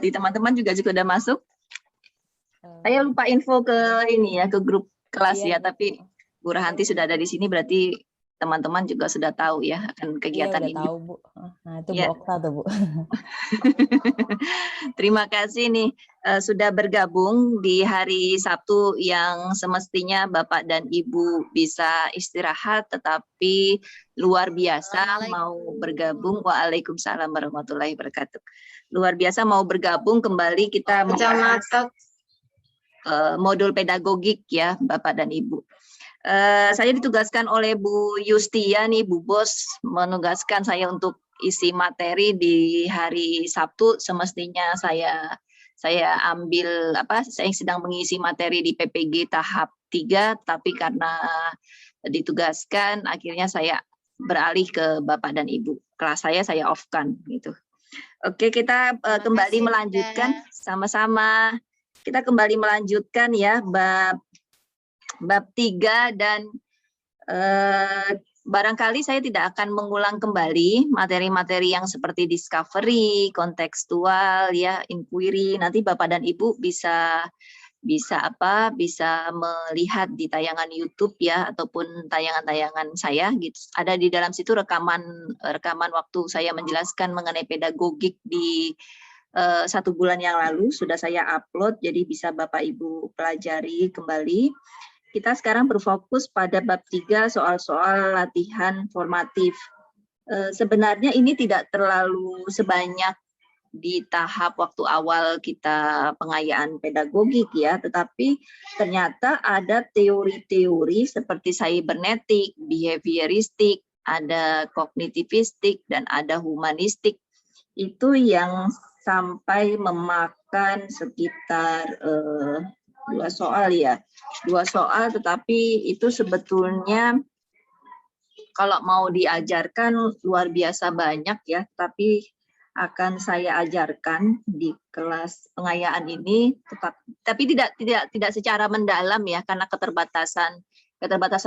Di teman-teman juga sudah masuk. Saya lupa info ke ini ya, ke grup kelas ya, tapi Bu Rahanti sudah ada di sini, berarti teman-teman juga sudah tahu ya akan kegiatan udah ini. Tahu, Bu. Nah, itu Bu Okta tuh, Bu. Terima kasih nih sudah bergabung di hari Sabtu yang semestinya Bapak dan Ibu bisa istirahat, tetapi luar biasa mau bergabung. Waalaikumsalam warahmatullahi wabarakatuh. Luar biasa mau bergabung kembali kita membahas modul pedagogik ya Bapak dan Ibu. Saya ditugaskan oleh Bu Yustia nih, Bu Bos menugaskan saya untuk isi materi di hari Sabtu. Semestinya saya ambil saya sedang mengisi materi di PPG tahap 3, tapi karena ditugaskan akhirnya saya beralih ke Bapak dan Ibu. Kelas saya off-kan gitu. Oke, kita kembali melanjutkan sama-sama. Kita kembali melanjutkan ya bab 3 dan barangkali saya tidak akan mengulang kembali materi-materi yang seperti discovery, kontekstual ya, inquiry. Nanti Bapak dan Ibu bisa melihat di tayangan YouTube ya, ataupun tayangan-tayangan saya gitu. Ada di dalam situ rekaman waktu saya menjelaskan mengenai pedagogik di 1 bulan yang lalu sudah saya upload, jadi bisa Bapak Ibu pelajari kembali. Kita sekarang berfokus pada bab 3 soal-soal latihan formatif. Sebenarnya ini tidak terlalu sebanyak di tahap waktu awal kita pengayaan pedagogik ya, tetapi ternyata ada teori-teori seperti cybernetik, behavioristik, ada kognitivistik, dan ada humanistik. Itu yang sampai memakan sekitar 2 soal ya, 2 soal, tetapi itu sebetulnya kalau mau diajarkan luar biasa banyak ya, tapi akan saya ajarkan di kelas pengayaan ini, tapi tidak secara mendalam ya, karena keterbatasan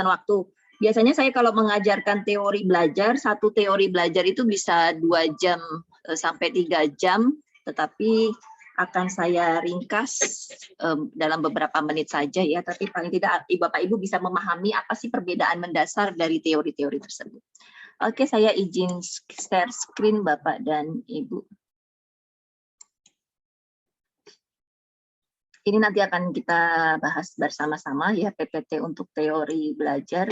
waktu. Biasanya saya kalau mengajarkan teori belajar, satu teori belajar itu bisa 2 jam sampai 3 jam, tetapi akan saya ringkas dalam beberapa menit saja ya, tapi paling tidak Bapak Ibu bisa memahami apa sih perbedaan mendasar dari teori-teori tersebut. Oke, saya izin share screen Bapak dan Ibu. Ini nanti akan kita bahas bersama-sama ya, PPT untuk teori belajar.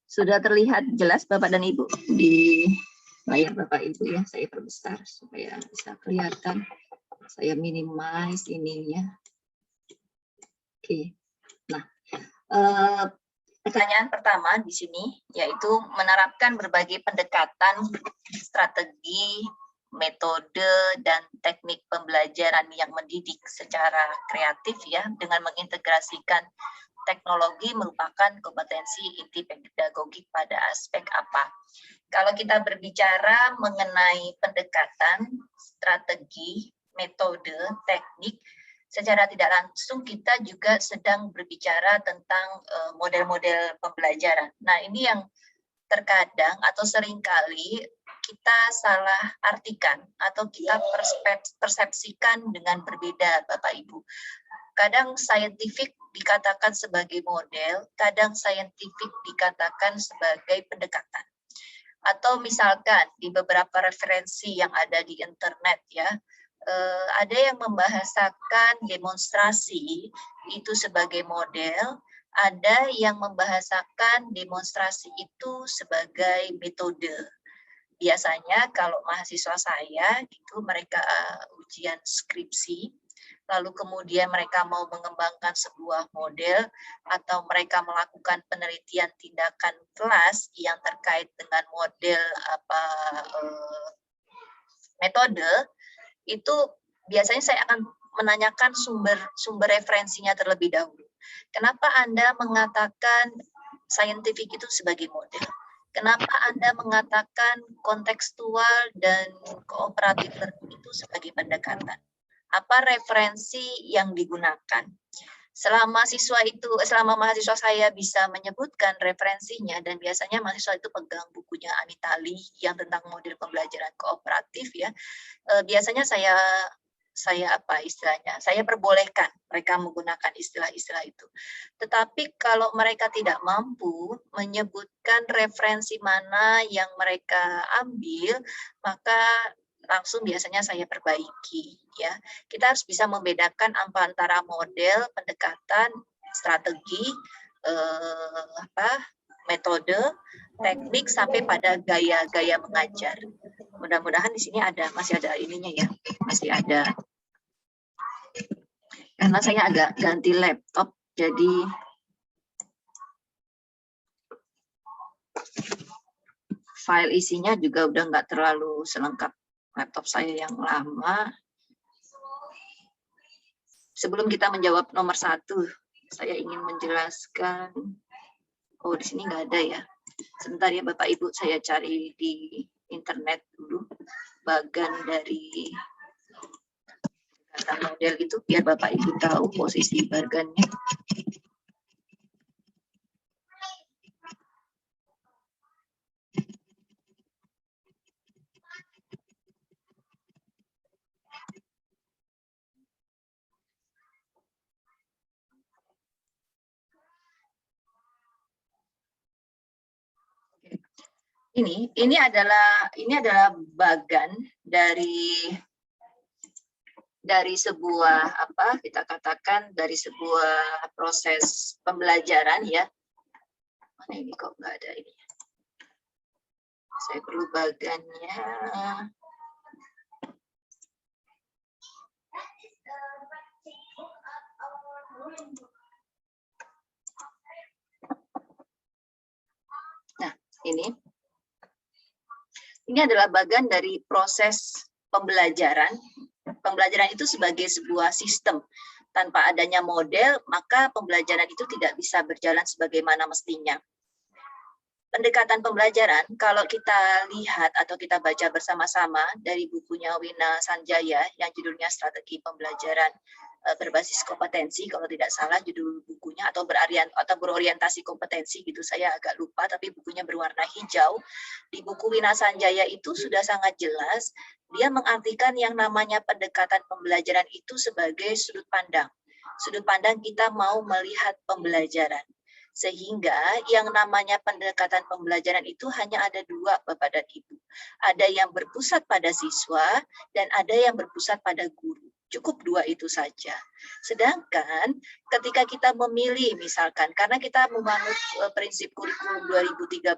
Sudah terlihat jelas Bapak dan Ibu di layar Bapak Ibu ya, saya perbesar supaya bisa kelihatan. Saya minimize ininya. Oke. Nah, pertanyaan pertama di sini yaitu menerapkan berbagai pendekatan, strategi, metode, dan teknik pembelajaran yang mendidik secara kreatif ya, dengan mengintegrasikan teknologi merupakan kompetensi inti pedagogik pada aspek apa? Kalau kita berbicara mengenai pendekatan, strategi, metode, teknik, secara tidak langsung kita juga sedang berbicara tentang model-model pembelajaran. Nah, ini yang terkadang atau seringkali kita salah artikan atau kita persepsikan dengan berbeda, Bapak Ibu. Kadang saintifik dikatakan sebagai model, kadang saintifik dikatakan sebagai pendekatan. Atau misalkan di beberapa referensi yang ada di internet ya, ada yang membahasakan demonstrasi itu sebagai model, ada yang membahasakan demonstrasi itu sebagai metode. Biasanya kalau mahasiswa saya gitu, mereka ujian skripsi, lalu kemudian mereka mau mengembangkan sebuah model atau mereka melakukan penelitian tindakan kelas yang terkait dengan model metode, itu biasanya saya akan menanyakan sumber referensinya terlebih dahulu. Kenapa Anda mengatakan saintifik itu sebagai model? Kenapa Anda mengatakan kontekstual dan kooperatif learning itu sebagai pendekatan? Apa referensi yang digunakan? selama mahasiswa saya bisa menyebutkan referensinya, dan biasanya mahasiswa itu pegang bukunya Anita Lee yang tentang model pembelajaran kooperatif ya, biasanya saya perbolehkan mereka menggunakan istilah-istilah itu. Tetapi kalau mereka tidak mampu menyebutkan referensi mana yang mereka ambil, maka langsung biasanya saya perbaiki ya. Kita harus bisa membedakan antara model, pendekatan, strategi, metode, teknik sampai pada gaya-gaya mengajar. Mudah-mudahan di sini masih ada ininya ya, masih ada. Karena saya agak ganti laptop, jadi file isinya juga udah nggak terlalu selengkap laptop saya yang lama. Sebelum kita menjawab nomor 1, saya ingin menjelaskan. Oh, di sini nggak ada ya. Sebentar ya Bapak Ibu, saya cari di internet dulu bagan dari kata model itu biar Bapak Ibu tahu posisi bagannya. Ini adalah bagan dari sebuah kita katakan dari sebuah proses pembelajaran ya. Mana ini kok nggak ada ini? Saya perlu bagannya. Nah, ini adalah bagian dari proses pembelajaran. Pembelajaran itu sebagai sebuah sistem. Tanpa adanya model, maka pembelajaran itu tidak bisa berjalan sebagaimana mestinya. Pendekatan pembelajaran, kalau kita lihat atau kita baca bersama-sama dari bukunya Wina Sanjaya yang judulnya Strategi Pembelajaran Berbasis Kompetensi, kalau tidak salah judul bukunya, atau berorientasi kompetensi gitu, saya agak lupa, tapi bukunya berwarna hijau. Di buku Wina Sanjaya itu sudah sangat jelas, dia mengartikan yang namanya pendekatan pembelajaran itu sebagai sudut pandang. Sudut pandang kita mau melihat pembelajaran. Sehingga yang namanya pendekatan pembelajaran itu hanya ada 2, Bapak dan Ibu. Ada yang berpusat pada siswa dan ada yang berpusat pada guru. Cukup 2 itu saja. Sedangkan ketika kita memilih misalkan, karena kita memanut prinsip kurikulum 2013,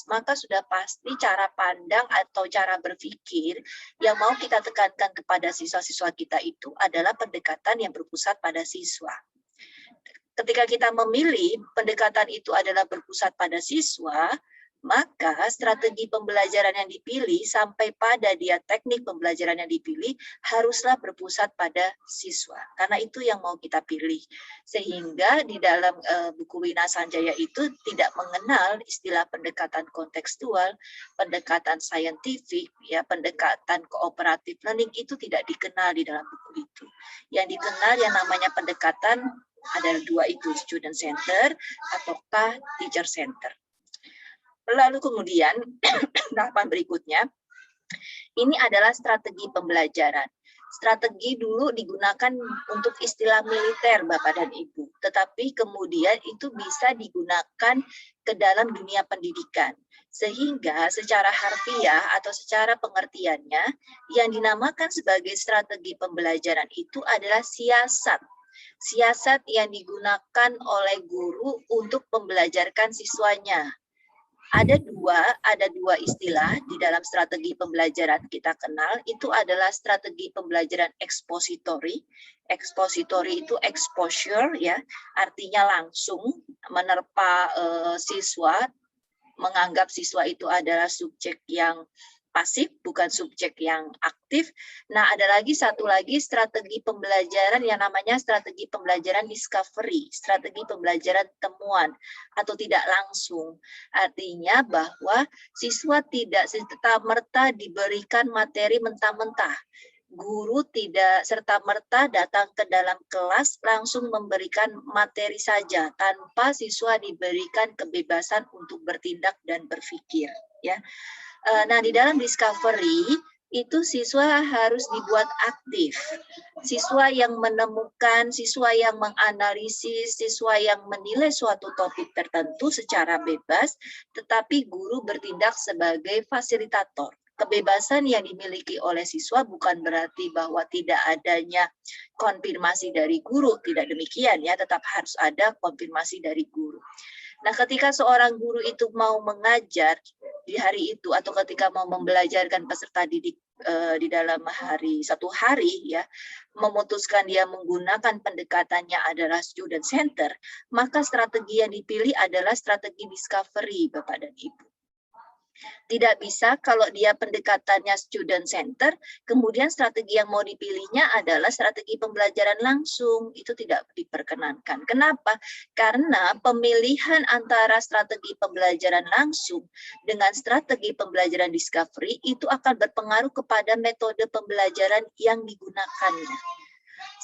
maka sudah pasti cara pandang atau cara berpikir yang mau kita tekankan kepada siswa-siswa kita itu adalah pendekatan yang berpusat pada siswa. Ketika kita memilih pendekatan itu adalah berpusat pada siswa, maka strategi pembelajaran yang dipilih sampai pada dia teknik pembelajaran yang dipilih haruslah berpusat pada siswa. Karena itu yang mau kita pilih. Sehingga di dalam buku Wina Sanjaya itu tidak mengenal istilah pendekatan kontekstual, pendekatan saintifik, ya, pendekatan kooperatif learning itu tidak dikenal di dalam buku itu. Yang dikenal yang namanya pendekatan ada 2 itu, student center ataukah teacher center. Lalu kemudian tahapan berikutnya, ini adalah strategi pembelajaran. Strategi dulu digunakan untuk istilah militer Bapak dan Ibu, tetapi kemudian itu bisa digunakan ke dalam dunia pendidikan. Sehingga secara harfiah atau secara pengertiannya, yang dinamakan sebagai strategi pembelajaran itu adalah siasat. Siasat yang digunakan oleh guru untuk membelajarkan siswanya. Ada dua istilah di dalam strategi pembelajaran kita kenal, itu adalah strategi pembelajaran ekspositori. Ekspositori itu exposure ya, artinya langsung menerpa siswa, menganggap siswa itu adalah subjek yang pasif, bukan subjek yang aktif. Nah, ada satu lagi strategi pembelajaran yang namanya strategi pembelajaran discovery, strategi pembelajaran temuan atau tidak langsung. Artinya bahwa siswa tidak serta-merta diberikan materi mentah-mentah. guru tidak serta-merta datang ke dalam kelas langsung memberikan materi saja tanpa siswa diberikan kebebasan untuk bertindak dan berpikir, ya. Nah, di dalam discovery itu siswa harus dibuat aktif. Siswa yang menemukan, siswa yang menganalisis, siswa yang menilai suatu topik tertentu secara bebas, tetapi guru bertindak sebagai fasilitator. Kebebasan yang dimiliki oleh siswa bukan berarti bahwa tidak adanya konfirmasi dari guru, tidak demikian ya, tetap harus ada konfirmasi dari guru. Nah, ketika seorang guru itu mau mengajar di hari itu atau ketika mau membelajarkan peserta didik di dalam satu hari ya, memutuskan dia menggunakan pendekatannya adalah student center, maka strategi yang dipilih adalah strategi discovery, Bapak dan Ibu. Tidak bisa kalau dia pendekatannya student center, kemudian strategi yang mau dipilihnya adalah strategi pembelajaran langsung. Itu tidak diperkenankan. Kenapa? Karena pemilihan antara strategi pembelajaran langsung dengan strategi pembelajaran discovery itu akan berpengaruh kepada metode pembelajaran yang digunakannya.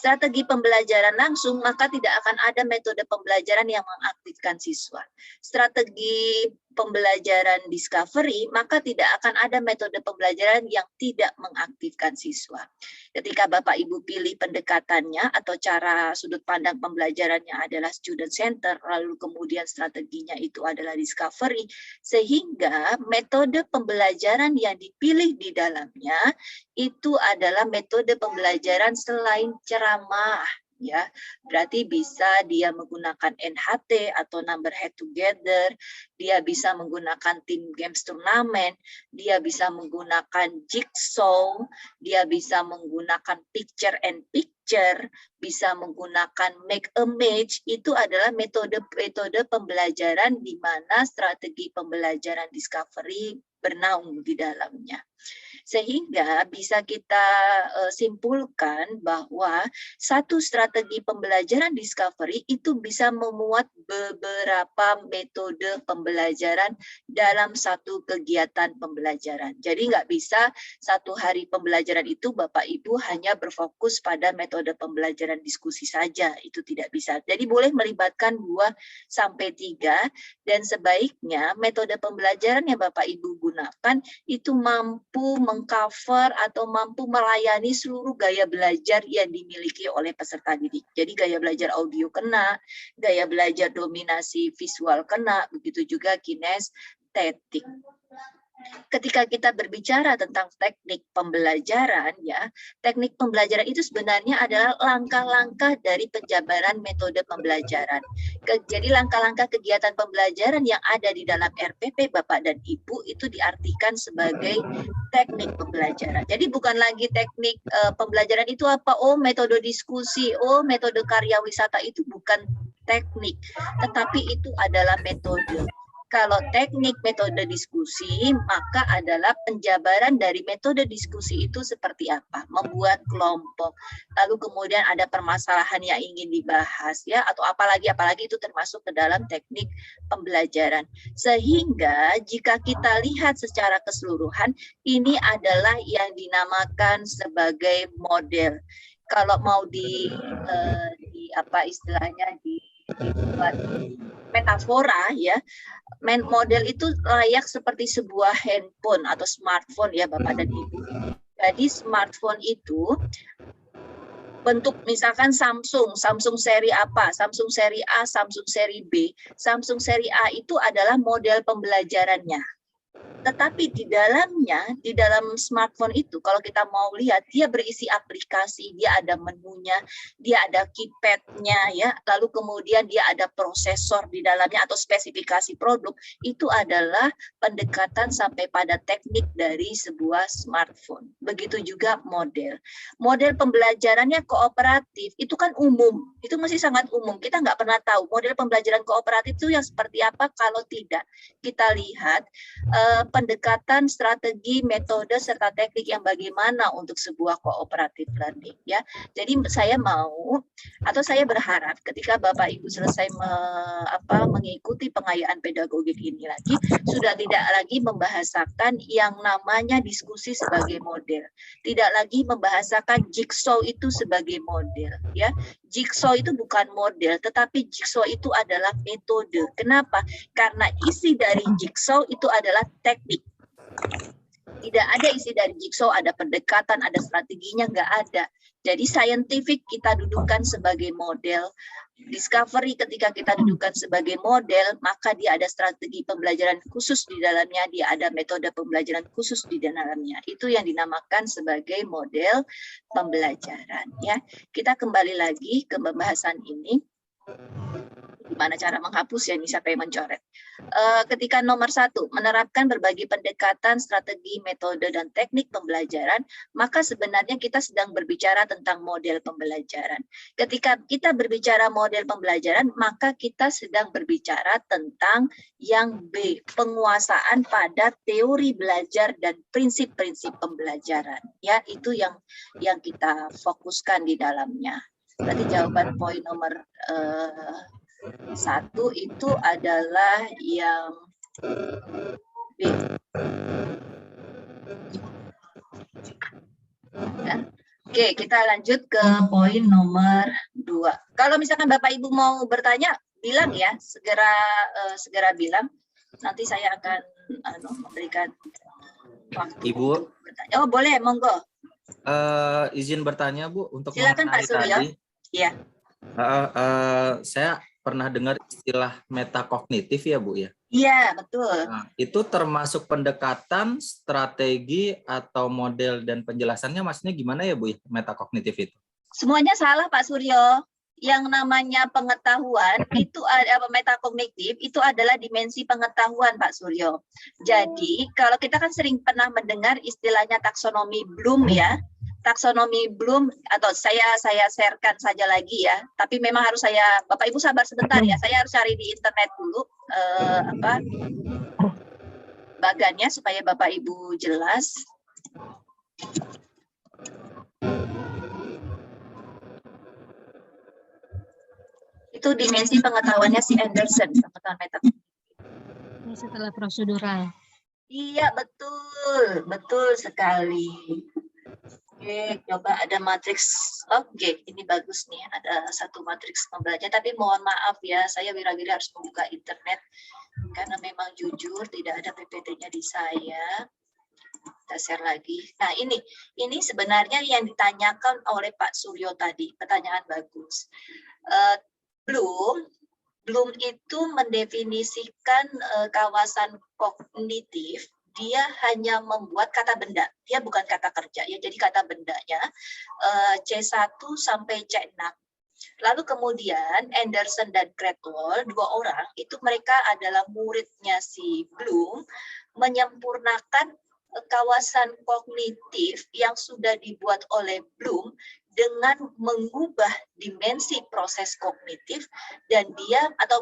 Strategi pembelajaran langsung, maka tidak akan ada metode pembelajaran yang mengaktifkan siswa. Strategi pembelajaran discovery, maka tidak akan ada metode pembelajaran yang tidak mengaktifkan siswa. Ketika Bapak Ibu pilih pendekatannya atau cara sudut pandang pembelajarannya adalah student center, lalu kemudian strateginya itu adalah discovery, sehingga metode pembelajaran yang dipilih di dalamnya itu adalah metode pembelajaran selain ceramah. Ya, berarti bisa dia menggunakan NHT atau number head together, dia bisa menggunakan team games turnamen, dia bisa menggunakan jigsaw, dia bisa menggunakan picture and picture, bisa menggunakan make a match. Itu adalah metode-metode pembelajaran di mana strategi pembelajaran discovery bernaung di dalamnya. Sehingga bisa kita simpulkan bahwa satu strategi pembelajaran discovery itu bisa memuat beberapa metode pembelajaran dalam satu kegiatan pembelajaran. Jadi nggak bisa satu hari pembelajaran itu Bapak Ibu hanya berfokus pada metode pembelajaran diskusi saja, itu tidak bisa. Jadi boleh melibatkan 2 sampai 3 dan sebaiknya metode pembelajaran yang Bapak Ibu gunakan itu mampu mengcover atau mampu melayani seluruh gaya belajar yang dimiliki oleh peserta didik. Jadi gaya belajar audio kena, gaya belajar dominasi visual kena, begitu juga kinestetik. Ketika kita berbicara tentang teknik pembelajaran, ya, teknik pembelajaran itu sebenarnya adalah langkah-langkah dari penjabaran metode pembelajaran. Jadi langkah-langkah kegiatan pembelajaran yang ada di dalam RPP Bapak dan Ibu itu diartikan sebagai teknik pembelajaran. Jadi bukan lagi teknik pembelajaran itu apa? Oh, metode diskusi, oh, metode karya wisata itu bukan teknik, tetapi itu adalah metode. Kalau teknik metode diskusi, maka adalah penjabaran dari metode diskusi itu seperti apa, membuat kelompok, lalu kemudian ada permasalahan yang ingin dibahas, ya, atau apalagi itu termasuk ke dalam teknik pembelajaran. Sehingga jika kita lihat secara keseluruhan, ini adalah yang dinamakan sebagai model. Kalau mau dibuat metafora, ya, model itu layak seperti sebuah handphone atau smartphone, ya Bapak dan Ibu. Jadi smartphone itu bentuk misalkan Samsung seri apa, Samsung seri A, Samsung seri B. Samsung seri A itu adalah model pembelajarannya. Tetapi di dalamnya, di dalam smartphone itu, kalau kita mau lihat, dia berisi aplikasi, dia ada menunya, dia ada keypad-nya, ya, lalu kemudian dia ada prosesor di dalamnya atau spesifikasi produk. Itu adalah pendekatan sampai pada teknik dari sebuah smartphone. Begitu juga model. Model pembelajarannya kooperatif, itu kan umum, itu masih sangat umum. Kita nggak pernah tahu model pembelajaran kooperatif itu yang seperti apa kalau tidak kita lihat pendekatan, strategi, metode serta teknik yang bagaimana untuk sebuah cooperative learning ya. Jadi saya mau atau saya berharap ketika Bapak Ibu selesai mengikuti pengayaan pedagogik ini lagi, sudah tidak lagi membahasakan yang namanya diskusi sebagai model, tidak lagi membahasakan jigsaw itu sebagai model ya. Jigsaw itu bukan model, tetapi jigsaw itu adalah metode. Kenapa? Karena isi dari jigsaw itu adalah teknik. Tidak ada isi dari jigsaw, ada pendekatan, ada strateginya, nggak ada. Jadi scientific kita dudukkan sebagai model, discovery ketika kita dudukkan sebagai model, maka dia ada strategi pembelajaran khusus di dalamnya, dia ada metode pembelajaran khusus di dalamnya. Itu yang dinamakan sebagai model pembelajaran. Ya, kita kembali lagi ke pembahasan ini. Gimana cara menghapus ya, ini siapa yang mencoret. Ketika nomor 1, menerapkan berbagai pendekatan, strategi, metode, dan teknik pembelajaran, maka sebenarnya kita sedang berbicara tentang model pembelajaran. Ketika kita berbicara model pembelajaran, maka kita sedang berbicara tentang yang B, penguasaan pada teori belajar dan prinsip-prinsip pembelajaran. Ya, itu yang kita fokuskan di dalamnya. Berarti jawaban poin nomor 1 itu adalah yang B. Ya. Oke, kita lanjut ke poin nomor 2. Kalau misalkan Bapak Ibu mau bertanya, bilang ya, segera bilang. Nanti saya akan memberikan waktu Ibu. untuk bertanya. Oh, boleh, monggo. Izin bertanya, Bu, untuk silakan Pak Suryo. Iya. Saya pernah dengar istilah metakognitif ya, Bu ya? Iya, betul. Nah, itu termasuk pendekatan, strategi, atau model dan penjelasannya maksudnya gimana ya, Bu, metakognitif itu? Semuanya salah, Pak Suryo. Yang namanya pengetahuan itu metakognitif itu adalah dimensi pengetahuan, Pak Suryo. Jadi kalau kita kan sering pernah mendengar istilahnya taksonomi Bloom ya. Taksonomi Bloom, atau saya sharekan saja lagi ya. Tapi memang harus Bapak Ibu sabar sebentar ya. Saya harus cari di internet dulu bagannya supaya Bapak Ibu jelas. Itu dimensi pengetahuannya si Anderson, pengetahuan metakognitif. Ini setelah prosedural. Iya, betul sekali. Oke, coba ada matriks. Oke, ini bagus nih, ada satu matriks pembelajaran. Tapi mohon maaf ya, saya wira-wira harus membuka internet karena memang jujur tidak ada PPT-nya di saya. Kita share lagi. Nah, ini sebenarnya yang ditanyakan oleh Pak Suryo tadi, pertanyaan bagus. Bloom itu mendefinisikan kawasan kognitif. Dia hanya membuat kata benda, dia bukan kata kerja ya. Jadi kata bendanya C1 sampai C6. Lalu kemudian Anderson dan Cradwell, 2 orang itu mereka adalah muridnya si Bloom, menyempurnakan kawasan kognitif yang sudah dibuat oleh Bloom dengan mengubah dimensi proses kognitif, dan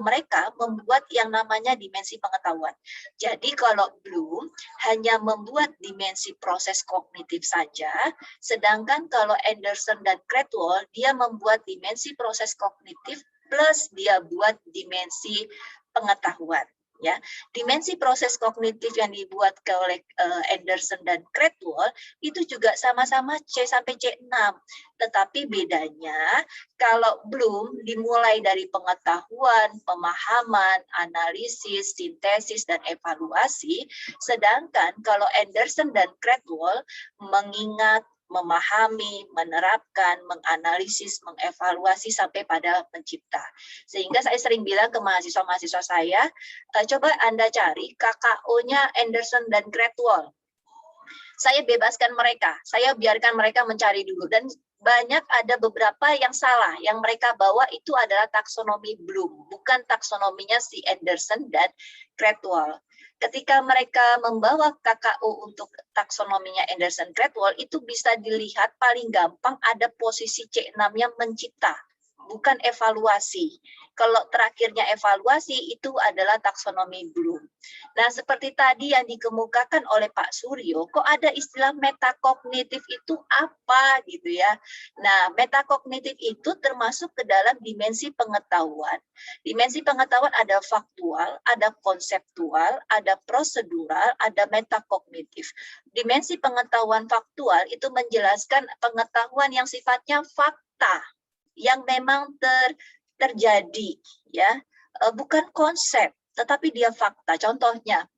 mereka membuat yang namanya dimensi pengetahuan. Jadi kalau Bloom hanya membuat dimensi proses kognitif saja, sedangkan kalau Anderson dan Cradwell dia membuat dimensi proses kognitif plus dia buat dimensi pengetahuan. Ya, dimensi proses kognitif yang dibuat oleh Anderson dan Cradwell itu juga sama-sama C sampai C6. Tetapi bedanya kalau Bloom dimulai dari pengetahuan, pemahaman, analisis, sintesis, dan evaluasi, sedangkan kalau Anderson dan Cradwell mengingat, memahami, menerapkan, menganalisis, mengevaluasi sampai pada mencipta. Sehingga saya sering bilang ke mahasiswa-mahasiswa saya, coba Anda cari KKO-nya Anderson dan Cradwell. Saya bebaskan mereka, saya biarkan mereka mencari dulu. Dan banyak ada beberapa yang salah, yang mereka bawa itu adalah taksonomi Bloom, bukan taksonominya si Anderson dan Cradwell. Ketika mereka membawa KKO untuk taksonominya Anderson Cradwell, itu bisa dilihat paling gampang ada posisi C6-nya mencipta. bukan evaluasi. Kalau terakhirnya evaluasi itu adalah taksonomi Bloom. Nah, seperti tadi yang dikemukakan oleh Pak Suryo, kok ada istilah metakognitif itu apa gitu ya. Nah, metakognitif itu termasuk ke dalam dimensi pengetahuan. Dimensi pengetahuan ada faktual, ada konseptual, ada prosedural, ada metakognitif. Dimensi pengetahuan faktual itu menjelaskan pengetahuan yang sifatnya fakta, yang memang terjadi, ya, bukan konsep, tetapi dia fakta. Contohnya,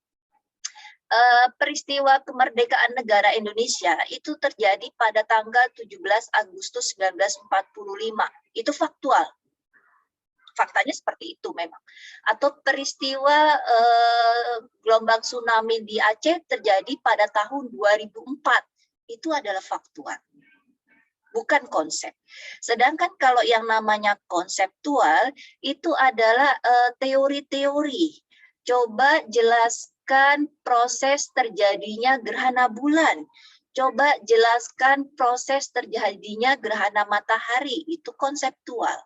peristiwa kemerdekaan negara Indonesia itu terjadi pada tanggal 17 Agustus 1945. Itu faktual. Faktanya seperti itu memang. Atau peristiwa gelombang tsunami di Aceh terjadi pada tahun 2004. Itu adalah faktual, bukan konsep. Sedangkan kalau yang namanya konseptual itu adalah teori-teori. Coba jelaskan proses terjadinya gerhana bulan. Coba jelaskan proses terjadinya gerhana matahari. Itu konseptual.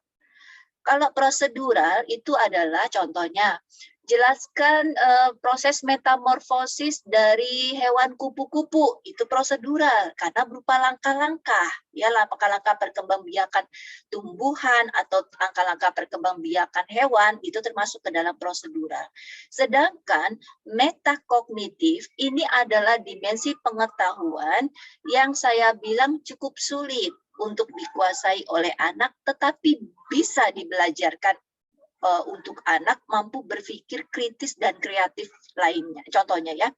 Kalau prosedural itu adalah contohnya, jelaskan proses metamorfosis dari hewan kupu-kupu, itu prosedural karena berupa langkah-langkah, ya, langkah-langkah perkembangbiakan tumbuhan atau langkah-langkah perkembangbiakan hewan itu termasuk ke dalam prosedural. Sedangkan metakognitif ini adalah dimensi pengetahuan yang saya bilang cukup sulit untuk dikuasai oleh anak, tetapi bisa dibelajarkan untuk anak mampu berpikir kritis dan kreatif lainnya. Contohnya ya,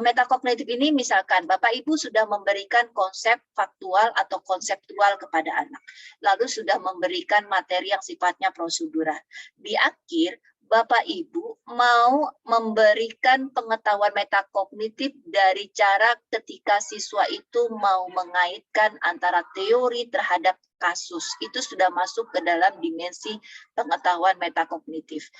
metakognitif ini misalkan Bapak Ibu sudah memberikan konsep faktual atau konseptual kepada anak, lalu sudah memberikan materi yang sifatnya prosedural. Di akhir, Bapak Ibu mau memberikan pengetahuan metakognitif dari cara ketika siswa itu mau mengaitkan antara teori terhadap kasus. Itu sudah masuk ke dalam dimensi pengetahuan metakognitif.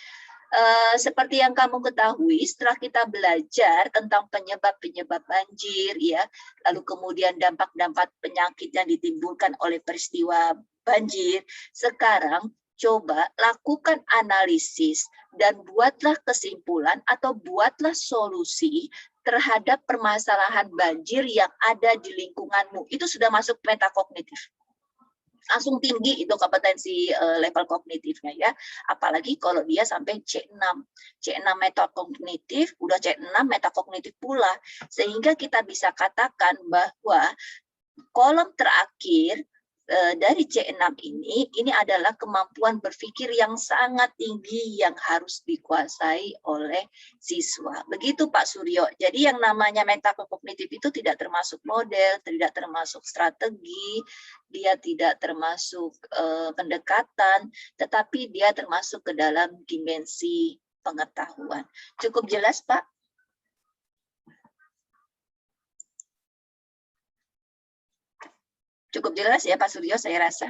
Seperti yang kamu ketahui, setelah kita belajar tentang penyebab-penyebab banjir, ya, lalu kemudian dampak-dampak penyakit yang ditimbulkan oleh peristiwa banjir, sekarang coba lakukan analisis dan buatlah kesimpulan atau buatlah solusi terhadap permasalahan banjir yang ada di lingkunganmu. Itu sudah masuk metakognitif. Langsung tinggi itu kompetensi level kognitifnya ya. Apalagi kalau dia sampai C6. C6 metakognitif, udah C6 metakognitif pula. Sehingga kita bisa katakan bahwa kolom terakhir dari C6 ini adalah kemampuan berpikir yang sangat tinggi yang harus dikuasai oleh siswa. Begitu Pak Suryo. Jadi yang namanya metakognitif itu tidak termasuk model, tidak termasuk strategi, dia tidak termasuk pendekatan, tetapi dia termasuk ke dalam dimensi pengetahuan. Cukup jelas, Pak? Cukup jelas ya Pak Suryo, saya rasa.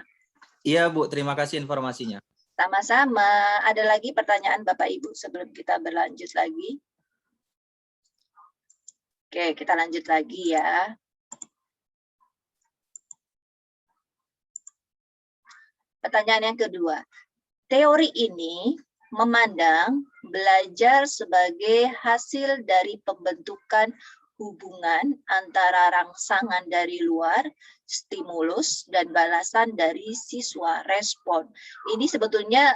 Iya Bu, terima kasih informasinya. Sama-sama. Ada lagi pertanyaan Bapak Ibu sebelum kita berlanjut lagi? Oke, kita lanjut lagi ya. Pertanyaan yang kedua. Teori ini memandang belajar sebagai hasil dari pembentukan hubungan antara rangsangan dari luar, stimulus, dan balasan dari siswa, respon. Ini sebetulnya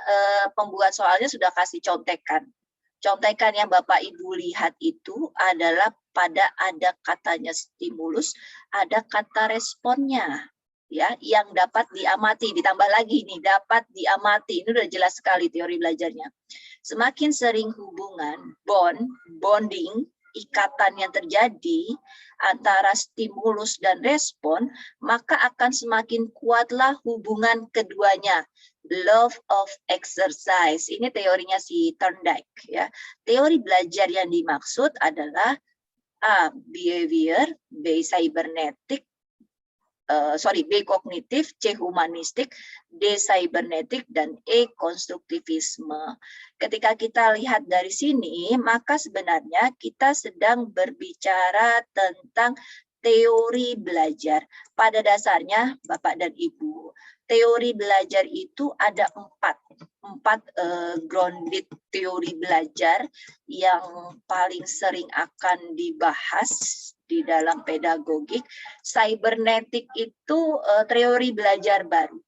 pembuat soalnya sudah kasih contekan. Contekan yang Bapak Ibu lihat itu adalah pada ada katanya stimulus, ada kata responnya, ya, yang dapat diamati. Ditambah lagi nih, dapat diamati. Ini udah jelas sekali teori belajarnya. Semakin sering hubungan, bonding, ikatan yang terjadi antara stimulus dan respon, maka akan semakin kuatlah hubungan keduanya. Love of exercise. Ini teorinya si Thorndike ya. Teori belajar yang dimaksud adalah A. Behavior, B. Cybernetic, B kognitif, C humanistik, D cybernetik, dan E konstruktivisme. Ketika kita lihat dari sini, maka sebenarnya kita sedang berbicara tentang teori belajar. Pada dasarnya, Bapak dan Ibu, teori belajar itu ada empat grounded teori belajar yang paling sering akan dibahas di dalam pedagogik. Cybernetik itu teori belajar baru.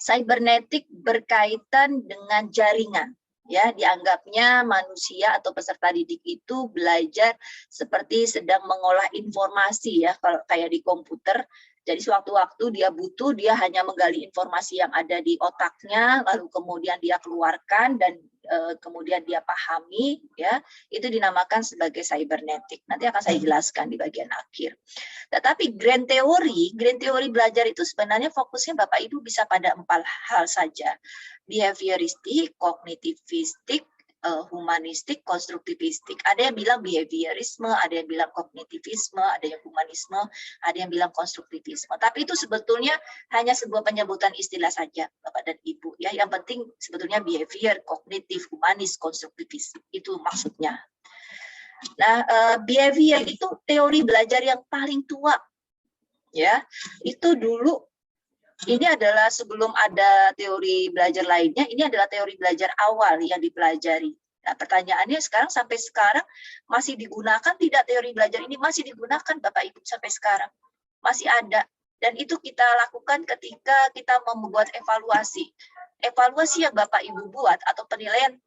Cybernetik berkaitan dengan jaringan. Ya, dianggapnya manusia atau peserta didik itu belajar seperti sedang mengolah informasi ya, kalau kayak di komputer. Jadi sewaktu-waktu dia butuh, dia hanya menggali informasi yang ada di otaknya, lalu kemudian dia keluarkan dan kemudian dia pahami, ya, itu dinamakan sebagai cybernetik. Nanti akan saya jelaskan di bagian akhir. Tetapi grand teori belajar itu sebenarnya fokusnya Bapak Ibu bisa pada 4 hal saja. Behavioristik, kognitivistik, humanistik, konstruktivistik. Ada yang bilang behaviorisme, ada yang bilang kognitivisme, ada yang humanisme, ada yang bilang konstruktivisme. Tapi itu sebetulnya hanya sebuah penyebutan istilah saja, Bapak dan Ibu. Ya, yang penting sebetulnya behavior, kognitif, humanis, konstruktivis. Itu maksudnya. Nah, behavior itu teori belajar yang paling tua. Ya, itu dulu. Ini adalah sebelum ada teori belajar lainnya, ini adalah teori belajar awal yang dipelajari. Nah, pertanyaannya sekarang sampai sekarang masih digunakan tidak teori belajar ini? Masih digunakan Bapak Ibu sampai sekarang. Masih ada. Dan itu kita lakukan ketika kita membuat evaluasi. Evaluasi yang Bapak Ibu buat atau penilaian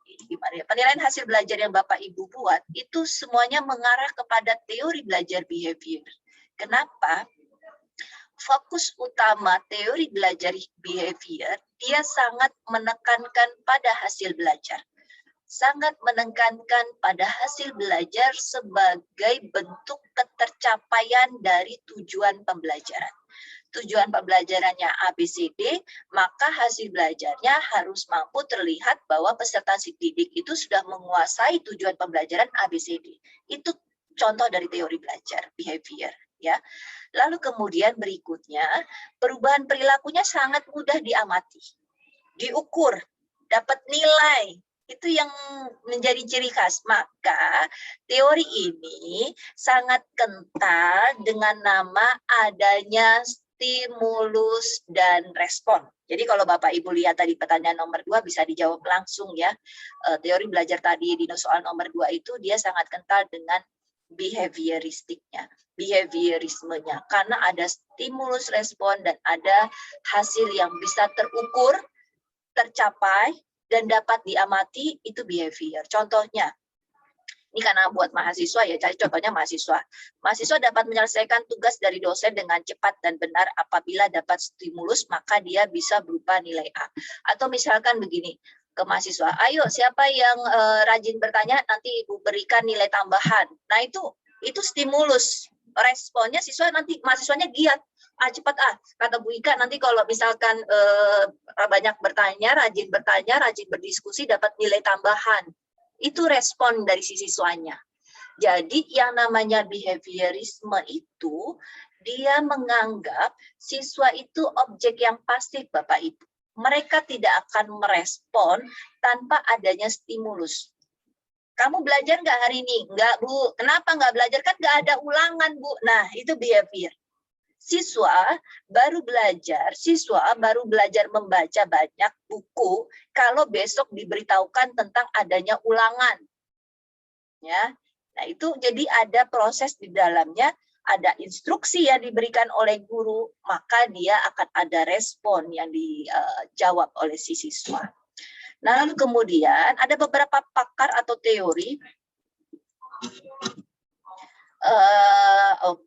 penilaian hasil belajar yang Bapak Ibu buat itu semuanya mengarah kepada teori belajar behavior. Kenapa? Fokus utama teori belajar behavior, dia sangat menekankan pada hasil belajar. Sangat menekankan pada hasil belajar sebagai bentuk ketercapaian dari tujuan pembelajaran. Tujuan pembelajarannya ABCD, maka hasil belajarnya harus mampu terlihat bahwa peserta didik itu sudah menguasai tujuan pembelajaran ABCD. Itu contoh dari teori belajar behavior. Ya, lalu kemudian berikutnya perubahan perilakunya sangat mudah diamati, diukur, dapat nilai, itu yang menjadi ciri khas. Maka teori ini sangat kental dengan nama adanya stimulus dan respon. Jadi kalau Bapak Ibu lihat tadi pertanyaan nomor 2 bisa dijawab langsung ya. Teori belajar tadi di soal nomor 2 itu dia sangat kental dengan behavioristiknya, behaviorismenya, karena ada stimulus respon dan ada hasil yang bisa terukur, tercapai, dan dapat diamati, itu behavior. Contohnya, ini karena buat mahasiswa ya, jadi contohnya mahasiswa. Mahasiswa dapat menyelesaikan tugas dari dosen dengan cepat dan benar apabila dapat stimulus, maka dia bisa berupa nilai A. Atau misalkan begini, ke mahasiswa, ayo siapa yang rajin bertanya nanti Ibu berikan nilai tambahan. Nah itu stimulus, responnya siswa nanti mahasiswanya giat, cepat kata Bu Ika nanti kalau misalkan banyak bertanya, rajin berdiskusi dapat nilai tambahan. Itu respon dari si siswanya. Jadi yang namanya behaviorisme itu dia menganggap siswa itu objek yang pasif Bapak Ibu. Mereka tidak akan merespon tanpa adanya stimulus. Kamu belajar nggak hari ini? Nggak, Bu. Kenapa nggak belajar? Kan nggak ada ulangan, Bu. Nah, itu behavior. Siswa baru belajar membaca banyak buku kalau besok diberitahukan tentang adanya ulangan. Ya. Nah, itu jadi ada proses di dalamnya. Ada instruksi yang diberikan oleh guru, maka dia akan ada respon yang dijawab oleh si siswa. Nah, lalu kemudian ada beberapa pakar atau teori,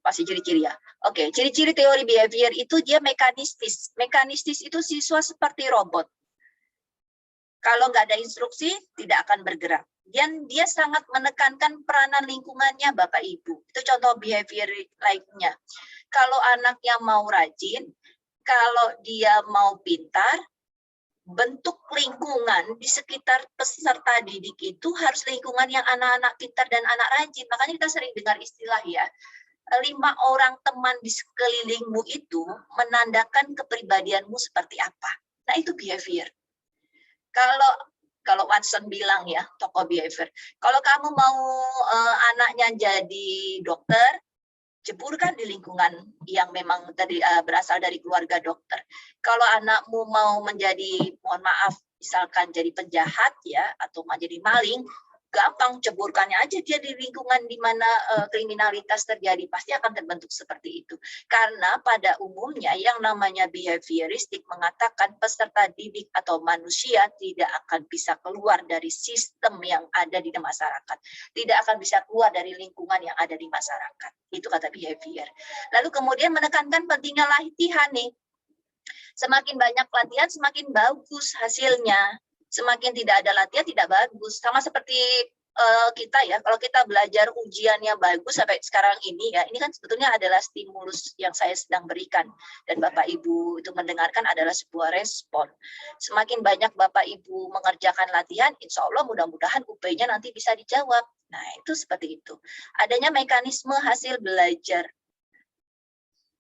pasti ciri-ciri ya. Oke, ciri-ciri teori behavior itu dia mekanistis. Mekanistis itu siswa seperti robot. Kalau nggak ada instruksi, tidak akan bergerak. Dan dia sangat menekankan peranan lingkungannya, Bapak Ibu. Itu contoh behavior lainnya. Kalau anaknya mau rajin, kalau dia mau pintar, bentuk lingkungan di sekitar peserta didik itu harus lingkungan yang anak-anak pintar dan anak rajin. Makanya kita sering dengar istilah ya, 5 orang teman di sekelilingmu itu menandakan kepribadianmu seperti apa. Nah, itu behavior. Kalau Watson bilang ya, tokoh behavior, kalau kamu mau anaknya jadi dokter, ceburkan di lingkungan yang memang tadi berasal dari keluarga dokter. Kalau anakmu mau menjadi, mohon maaf, misalkan jadi penjahat ya, atau menjadi maling, gampang, ceburkannya aja dia di lingkungan di mana kriminalitas terjadi, pasti akan terbentuk seperti itu. Karena pada umumnya yang namanya behavioristik mengatakan peserta didik atau manusia tidak akan bisa keluar dari sistem yang ada di masyarakat, tidak akan bisa keluar dari lingkungan yang ada di masyarakat. Itu kata behavior. Lalu kemudian menekankan pentingnya latihan nih. Semakin banyak latihan, semakin bagus hasilnya. Semakin tidak ada latihan, tidak bagus. Sama seperti kita ya, kalau kita belajar ujiannya bagus sampai sekarang ini ya, ini kan sebetulnya adalah stimulus yang saya sedang berikan. Dan Bapak Ibu itu mendengarkan adalah sebuah respon. Semakin banyak Bapak Ibu mengerjakan latihan, insya Allah mudah-mudahan UP-nya nanti bisa dijawab. Nah, itu seperti itu. Adanya mekanisme hasil belajar.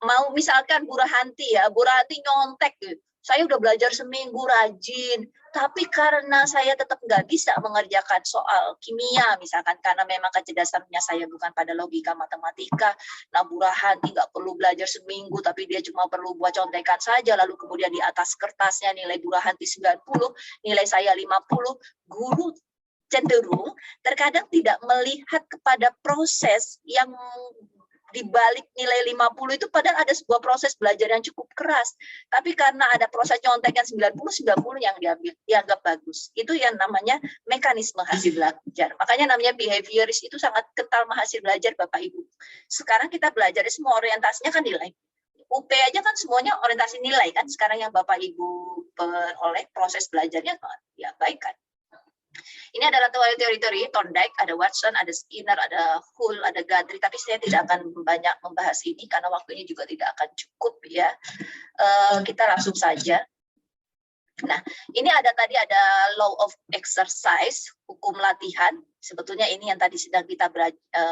Mau misalkan Bu Rahanti ya, Bu Rahanti nyontek gitu. Saya udah belajar seminggu rajin, tapi karena saya tetap nggak bisa mengerjakan soal kimia misalkan, karena memang kecerdasannya saya bukan pada logika matematika. Nah, Bu Rahanti nggak perlu belajar seminggu, tapi dia cuma perlu buat contekan saja, lalu kemudian di atas kertasnya nilai Bu Rahanti 90, nilai saya 50, guru cenderung terkadang tidak melihat kepada proses yang di balik nilai 50 itu padahal ada sebuah proses belajar yang cukup keras. Tapi karena ada proses nyontekan 90 yang dianggap bagus. Itu yang namanya mekanisme hasil belajar. Makanya namanya behavioris itu sangat kental sama hasil belajar Bapak Ibu. Sekarang kita belajar semua orientasinya kan nilai. UP aja kan semuanya orientasi nilai kan. Sekarang yang Bapak Ibu peroleh proses belajarnya ya baik kan. Ini adalah teori-teori Thorndike, ada Watson, ada Skinner, ada Hull, ada Guthrie, tapi saya tidak akan banyak membahas ini karena waktunya juga tidak akan cukup ya. Kita langsung saja. Nah, ini tadi ada law of exercise, hukum latihan. Sebetulnya ini yang tadi sedang kita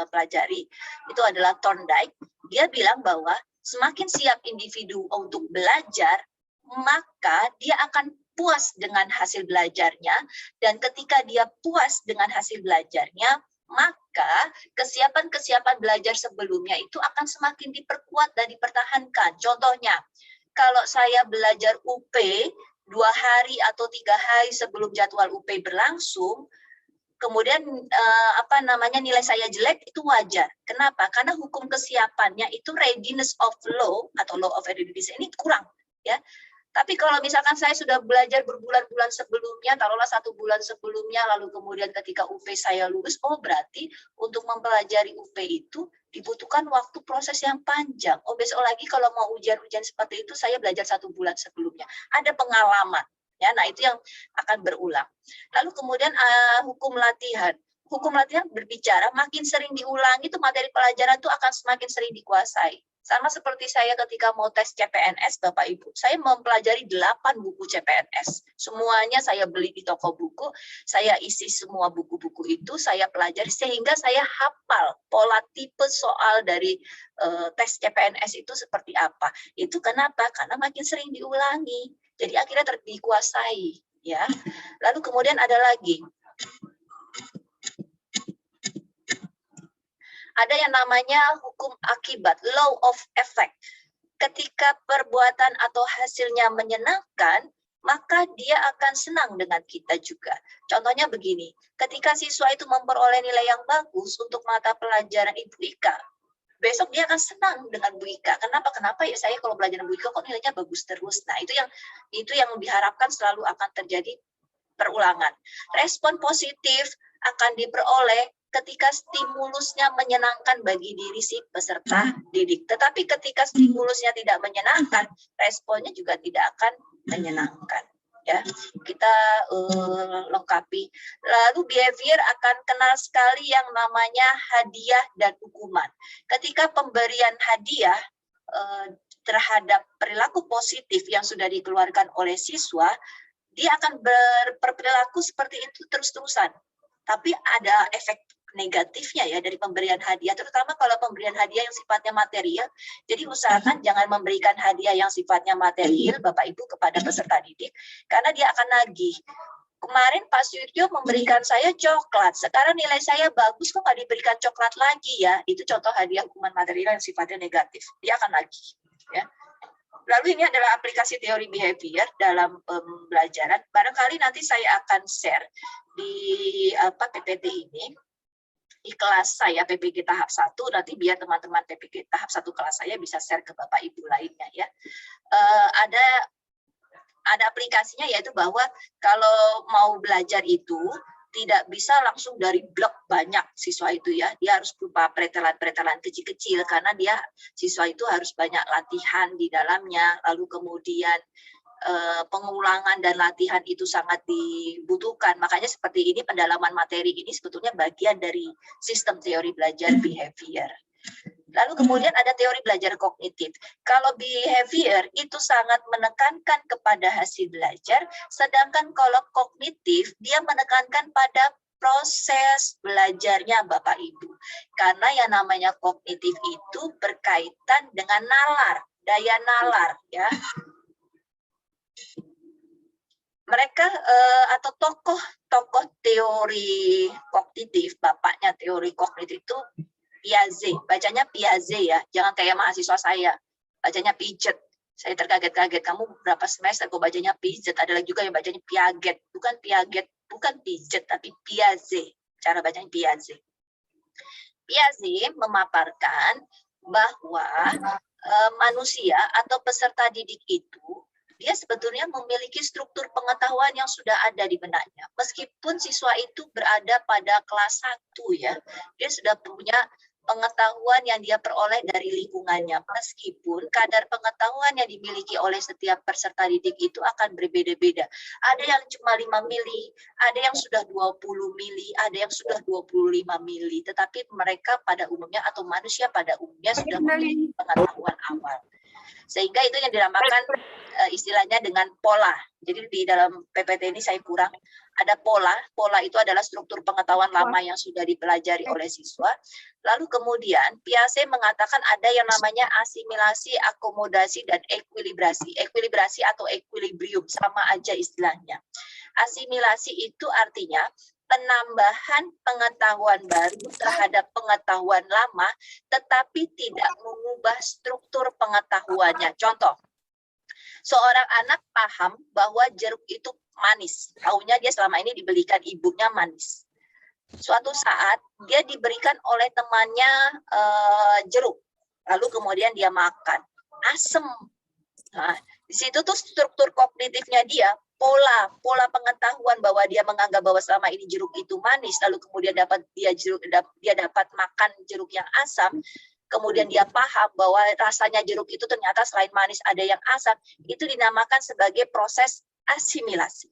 pelajari, itu adalah Thorndike. Dia bilang bahwa semakin siap individu untuk belajar, maka dia akan puas dengan hasil belajarnya, dan ketika dia puas dengan hasil belajarnya, maka kesiapan-kesiapan belajar sebelumnya itu akan semakin diperkuat dan dipertahankan. Contohnya, kalau saya belajar UP 2 hari atau 3 hari sebelum jadwal UP berlangsung, kemudian nilai saya jelek, itu wajar. Kenapa? Karena hukum kesiapannya itu readiness of law atau law of readiness ini kurang, ya. Tapi kalau misalkan saya sudah belajar berbulan-bulan sebelumnya, taruhlah 1 bulan sebelumnya, lalu kemudian ketika UP saya lulus, oh berarti untuk mempelajari UP itu dibutuhkan waktu proses yang panjang. Oh besok lagi kalau mau ujian-ujian seperti itu, saya belajar 1 bulan sebelumnya. Ada pengalaman. Ya, nah itu yang akan berulang. Lalu kemudian hukum latihan. Hukum latihan berbicara makin sering diulangi itu materi pelajaran itu akan semakin sering dikuasai. Sama seperti saya ketika mau tes CPNS, Bapak Ibu, saya mempelajari 8 buku CPNS. Semuanya saya beli di toko buku, saya isi semua buku-buku itu, saya pelajari sehingga saya hafal pola tipe soal dari tes CPNS itu seperti apa. Itu kenapa? Karena makin sering diulangi. Jadi akhirnya dikuasai, ya. Lalu kemudian ada lagi. Ada yang namanya hukum akibat, law of effect. Ketika perbuatan atau hasilnya menyenangkan, maka dia akan senang dengan kita juga. Contohnya begini, ketika siswa itu memperoleh nilai yang bagus untuk mata pelajaran Ibu Ika, besok dia akan senang dengan Bu Ika. Kenapa ya saya kalau belajar Bu Ika kok nilainya bagus terus. Nah, itu yang diharapkan selalu akan terjadi perulangan. Respon positif akan diperoleh ketika stimulusnya menyenangkan bagi diri si peserta didik. Tetapi ketika stimulusnya tidak menyenangkan, responnya juga tidak akan menyenangkan. Ya, kita lengkapi. Lalu behavior akan kenal sekali yang namanya hadiah dan hukuman. Ketika pemberian hadiah terhadap perilaku positif yang sudah dikeluarkan oleh siswa, dia akan berperilaku seperti itu terus-terusan. Tapi ada efek negatifnya ya dari pemberian hadiah, terutama kalau pemberian hadiah yang sifatnya material. Jadi usahakan jangan memberikan hadiah yang sifatnya material Bapak Ibu kepada peserta didik, karena dia akan nagih. kemarin Pak Suryo memberikan saya coklat, sekarang nilai saya bagus kok nggak diberikan coklat lagi ya. Itu contoh hadiah hukuman material yang sifatnya negatif. Dia akan lagi. Ya. Lalu ini adalah aplikasi teori behavior dalam pembelajaran. Barangkali nanti saya akan share di PPT ini, di kelas saya PPG tahap 1, nanti biar teman-teman PPG tahap 1 kelas saya bisa share ke Bapak Ibu lainnya ya. Ada aplikasinya, yaitu bahwa kalau mau belajar itu tidak bisa langsung dari blok banyak siswa itu ya, dia harus berupa pretelan-pretelan kecil-kecil karena siswa itu harus banyak latihan di dalamnya, lalu kemudian pengulangan dan latihan itu sangat dibutuhkan. Makanya seperti ini, pendalaman materi ini sebetulnya bagian dari sistem teori belajar behavior. Lalu kemudian ada teori belajar kognitif. Kalau behavior itu sangat menekankan kepada hasil belajar, sedangkan kalau kognitif dia menekankan pada proses belajarnya Bapak Ibu. Karena yang namanya kognitif itu berkaitan dengan nalar, daya nalar ya. Mereka atau tokoh teori kognitif, bapaknya teori kognitif itu Piaget, bacanya Piaget ya, jangan kayak mahasiswa saya, bacanya Piaget. Saya terkaget-kaget, kamu berapa semester kok bacanya Piaget, ada lagi juga yang bacanya Piaget, bukan Piaget, bukan Piaget, tapi Piaget, cara bacanya Piaget. Piaget memaparkan bahwa manusia atau peserta didik itu, dia sebetulnya memiliki struktur pengetahuan yang sudah ada di benaknya. Meskipun siswa itu berada pada kelas 1 ya, dia sudah punya pengetahuan yang dia peroleh dari lingkungannya. Meskipun kadar pengetahuan yang dimiliki oleh setiap peserta didik itu akan berbeda-beda. Ada yang cuma 5 mili, ada yang sudah 20 mili, ada yang sudah 25 mili. Tetapi mereka pada umumnya atau manusia pada umumnya sudah memiliki pengetahuan awal. Sehingga itu yang dinamakan istilahnya dengan pola. Jadi di dalam PPT ini saya kurang ada pola. Pola itu adalah struktur pengetahuan lama yang sudah dipelajari oleh siswa. Lalu kemudian Piaget mengatakan ada yang namanya asimilasi, akomodasi, dan ekuilibrasi. Ekuilibrasi atau equilibrium, sama aja istilahnya. Asimilasi itu artinya penambahan pengetahuan baru terhadap pengetahuan lama, tetapi tidak mengubah struktur pengetahuannya. Contoh, seorang anak paham bahwa jeruk itu manis. Taunya dia selama ini dibelikan ibunya manis. Suatu saat dia diberikan oleh temannya jeruk, lalu kemudian dia makan, asem. Nah, di situ tuh struktur kognitifnya dia, pola pengetahuan bahwa dia menganggap bahwa selama ini jeruk itu manis, lalu kemudian dia dapat makan jeruk yang asam, kemudian dia paham bahwa rasanya jeruk itu ternyata selain manis ada yang asam, itu dinamakan sebagai proses asimilasi.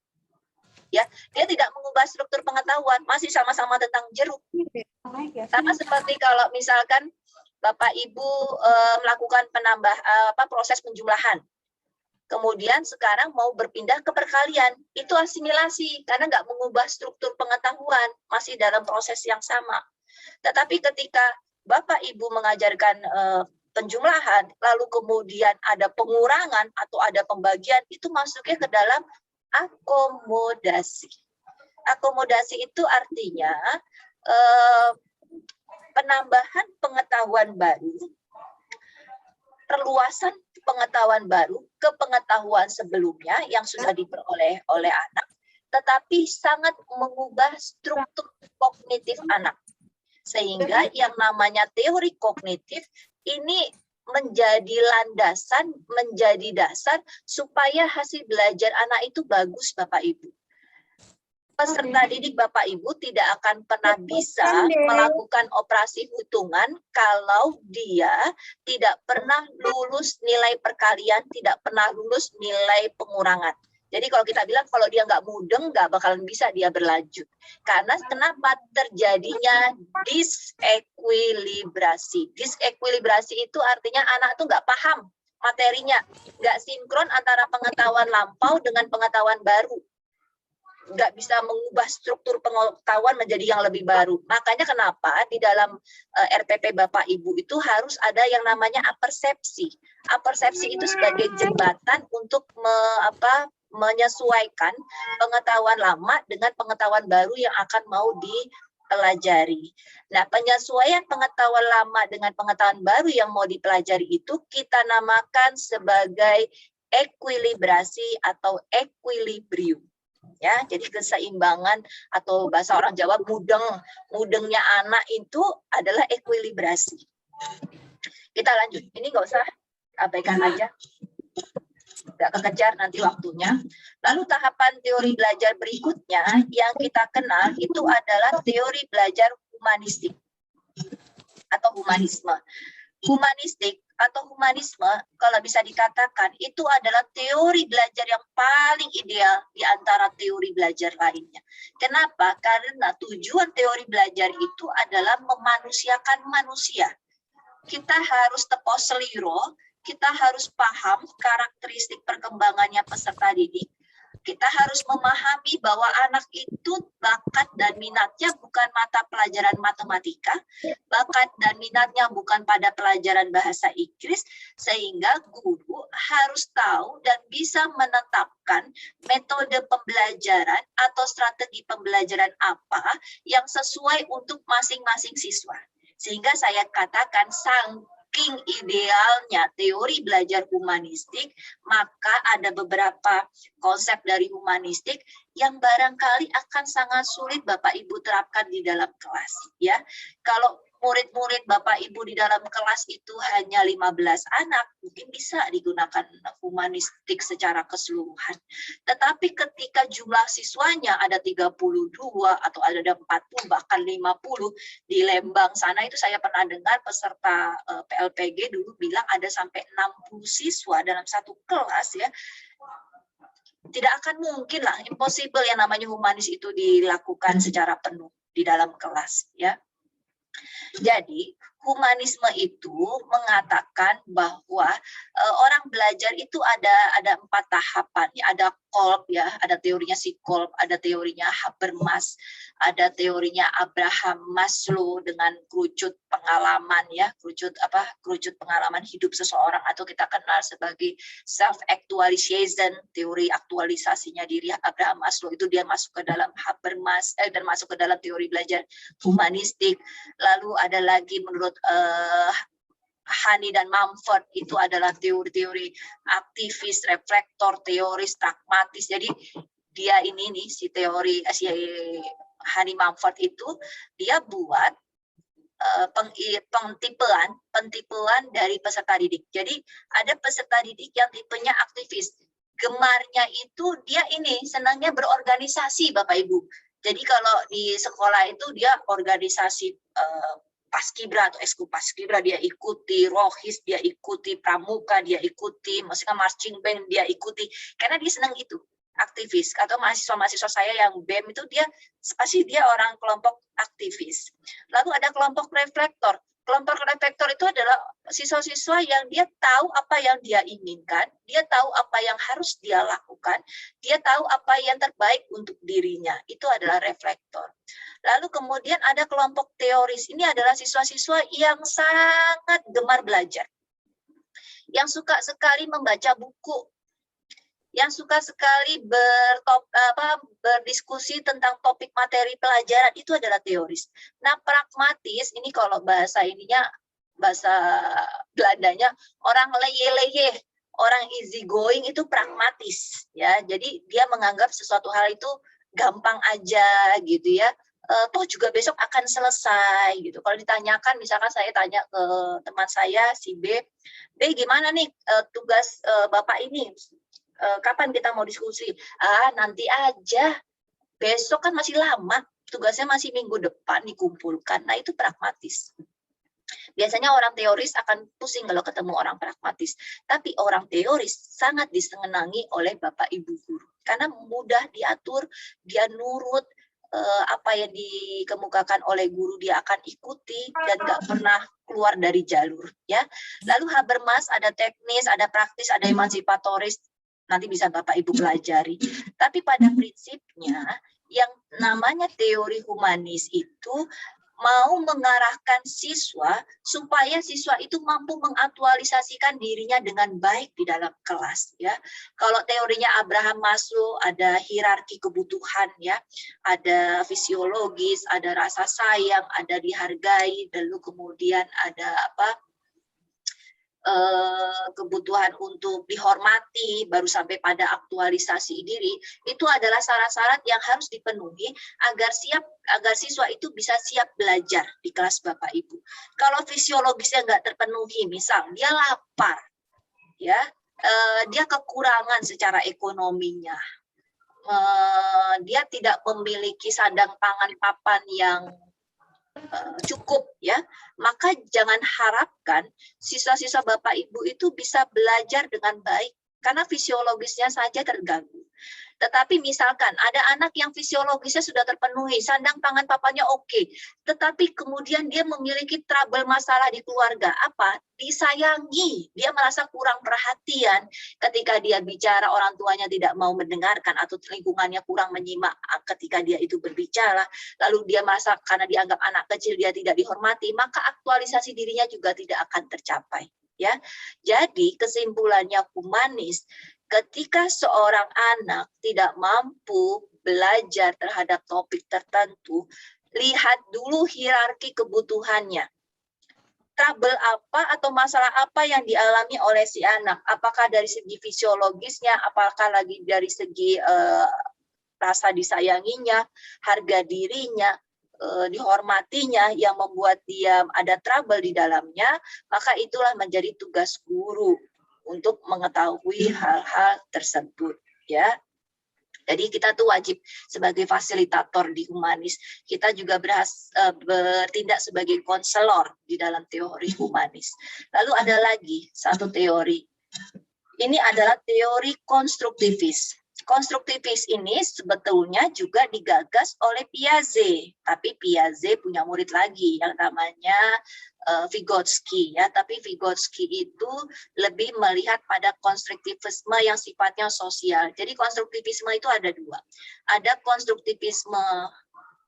Ya, dia tidak mengubah struktur pengetahuan, masih sama-sama tentang jeruk. Sama seperti kalau misalkan Bapak Ibu melakukan proses penjumlahan. Kemudian sekarang mau berpindah ke perkalian, itu asimilasi karena nggak mengubah struktur pengetahuan, masih dalam proses yang sama. Tetapi ketika Bapak Ibu mengajarkan penjumlahan, lalu kemudian ada pengurangan atau ada pembagian, itu masuknya ke dalam akomodasi. Akomodasi itu artinya penambahan pengetahuan baru, perluasan pengetahuan baru ke pengetahuan sebelumnya yang sudah diperoleh oleh anak, tetapi sangat mengubah struktur kognitif anak. Sehingga yang namanya teori kognitif ini menjadi landasan, menjadi dasar supaya hasil belajar anak itu bagus, Bapak Ibu. Peserta didik Bapak Ibu tidak akan pernah bisa melakukan operasi hitungan kalau dia tidak pernah lulus nilai perkalian, tidak pernah lulus nilai pengurangan. Jadi kalau kita bilang kalau dia nggak mudeng, nggak bakalan bisa dia berlanjut. Karena kenapa terjadinya disekwilibrasi. Disekwilibrasi itu artinya anak tuh nggak paham materinya, nggak sinkron antara pengetahuan lampau dengan pengetahuan baru. Nggak bisa mengubah struktur pengetahuan menjadi yang lebih baru. Makanya kenapa di dalam RPP Bapak Ibu itu harus ada yang namanya apersepsi. Apersepsi itu sebagai jembatan untuk menyesuaikan pengetahuan lama dengan pengetahuan baru yang akan mau dipelajari. Nah, penyesuaian pengetahuan lama dengan pengetahuan baru yang mau dipelajari itu kita namakan sebagai ekuilibrasi atau equilibrium. Ya, jadi keseimbangan atau bahasa orang Jawa mudengnya anak itu adalah ekuilibrasi. Kita lanjut, ini nggak usah abaikan aja, nggak kekejar nanti waktunya. Lalu tahapan teori belajar berikutnya yang kita kenal itu adalah teori belajar humanistik atau humanisme. Humanistik atau humanisme, kalau bisa dikatakan, itu adalah teori belajar yang paling ideal di antara teori belajar lainnya. Kenapa? Karena tujuan teori belajar itu adalah memanusiakan manusia. Kita harus tepos seliro, kita harus paham karakteristik perkembangannya peserta didik. Kita harus memahami bahwa anak itu bakat dan minatnya bukan mata pelajaran matematika, bakat dan minatnya bukan pada pelajaran bahasa Inggris, sehingga guru harus tahu dan bisa menetapkan metode pembelajaran atau strategi pembelajaran apa yang sesuai untuk masing-masing siswa. Sehingga saya katakan saking idealnya teori belajar humanistik, maka ada beberapa konsep dari humanistik yang barangkali akan sangat sulit Bapak Ibu terapkan di dalam kelas. Ya, kalau murid-murid Bapak Ibu di dalam kelas itu hanya 15 anak, mungkin bisa digunakan humanistik secara keseluruhan. Tetapi ketika jumlah siswanya ada 32 atau ada 40 bahkan 50 di Lembang sana, itu saya pernah dengar peserta PLPG dulu bilang ada sampai 60 siswa dalam satu kelas ya. Tidak akan mungkin lah, impossible yang namanya humanis itu dilakukan secara penuh di dalam kelas ya. Jadi humanisme itu mengatakan bahwa orang belajar itu ada 4 tahapan, ya. Ada Kolb ya, ada teorinya si Kolb, ada teorinya Habermas, ada teorinya Abraham Maslow dengan kerucut pengalaman ya, kerucut pengalaman hidup seseorang atau kita kenal sebagai self actualization, teori aktualisasinya diri Abraham Maslow itu dia masuk ke dalam Habermas dan masuk ke dalam teori belajar humanistik. Lalu ada lagi menurut Hani dan Mumford itu adalah teori-teori aktivis, reflektor, teoris, pragmatis. Jadi dia ini nih si Hani Mumford itu dia buat pentipean dari peserta didik. Jadi ada peserta didik yang tipenya aktivis. Gemarnya itu dia ini senangnya berorganisasi Bapak Ibu. Jadi kalau di sekolah itu dia organisasi Paskibra atau Esku Paskibra dia ikuti, Rohis dia ikuti, Pramuka dia ikuti, maksudnya marching band dia ikuti, karena dia senang itu, aktivis. Atau mahasiswa-mahasiswa saya yang BEM itu dia pasti dia orang kelompok aktivis. Lalu ada kelompok reflektor. Kelompok reflektor itu adalah siswa-siswa yang dia tahu apa yang dia inginkan, dia tahu apa yang harus dia lakukan, dia tahu apa yang terbaik untuk dirinya. Itu adalah reflektor. Lalu kemudian ada kelompok teoris. Ini adalah siswa-siswa yang sangat gemar belajar, yang suka sekali membaca buku, yang suka sekali berdiskusi tentang topik materi pelajaran, itu adalah teoris. Nah, pragmatis ini kalau bahasa Belandanya orang leye-leye, orang easy going itu pragmatis ya. Jadi dia menganggap sesuatu hal itu gampang aja gitu ya. Toh juga besok akan selesai gitu. Kalau ditanyakan, misalkan saya tanya ke teman saya si B gimana nih tugas Bapak ini? Kapan kita mau diskusi? Nanti aja. Besok kan masih lama. Tugasnya masih minggu depan dikumpulkan. Nah, itu pragmatis. Biasanya orang teoris akan pusing kalau ketemu orang pragmatis. Tapi orang teoris sangat disenangi oleh Bapak Ibu guru. Karena mudah diatur, dia nurut, apa yang dikemukakan oleh guru dia akan ikuti dan nggak pernah keluar dari jalur. Ya. Lalu Habermas ada teknis, ada praktis, ada emansipatoris. Nanti bisa Bapak Ibu pelajari. Tapi pada prinsipnya yang namanya teori humanis itu mau mengarahkan siswa supaya siswa itu mampu mengaktualisasikan dirinya dengan baik di dalam kelas ya. Kalau teorinya Abraham Maslow ada hierarki kebutuhan ya, ada fisiologis, ada rasa sayang, ada dihargai, lalu kemudian ada kebutuhan untuk dihormati, baru sampai pada aktualisasi diri. Itu adalah syarat-syarat yang harus dipenuhi agar siswa itu bisa siap belajar di kelas Bapak Ibu. Kalau fisiologisnya nggak terpenuhi, misal dia lapar, ya, dia kekurangan secara ekonominya, dia tidak memiliki sandang pangan papan yang cukup ya, maka jangan harapkan siswa-siswa Bapak Ibu itu bisa belajar dengan baik karena fisiologisnya saja terganggu. Tetapi misalkan ada anak yang fisiologisnya sudah terpenuhi, sandang pangan papanya oke, tetapi kemudian dia memiliki trouble masalah di keluarga, apa? Disayangi, dia merasa kurang perhatian ketika dia bicara, orang tuanya tidak mau mendengarkan atau lingkungannya kurang menyimak ketika dia itu berbicara, lalu dia merasa karena dianggap anak kecil dia tidak dihormati, maka aktualisasi dirinya juga tidak akan tercapai. Ya, jadi kesimpulannya humanis, ketika seorang anak tidak mampu belajar terhadap topik tertentu, lihat dulu hierarki kebutuhannya. Trouble apa atau masalah apa yang dialami oleh si anak? Apakah dari segi fisiologisnya, apakah lagi dari segi rasa disayanginya, harga dirinya, dihormatinya yang membuat dia ada trouble di dalamnya, maka itulah menjadi tugas guru untuk mengetahui hal-hal tersebut ya. Jadi kita tuh wajib sebagai fasilitator di humanis, kita juga bertindak sebagai konselor di dalam teori humanis. Lalu ada lagi satu teori. Ini adalah teori konstruktivis. Konstruktivis ini sebetulnya juga digagas oleh Piaget, tapi Piaget punya murid lagi yang namanya Vygotsky ya, tapi Vygotsky itu lebih melihat pada konstruktivisme yang sifatnya sosial. Jadi konstruktivisme itu ada dua, ada konstruktivisme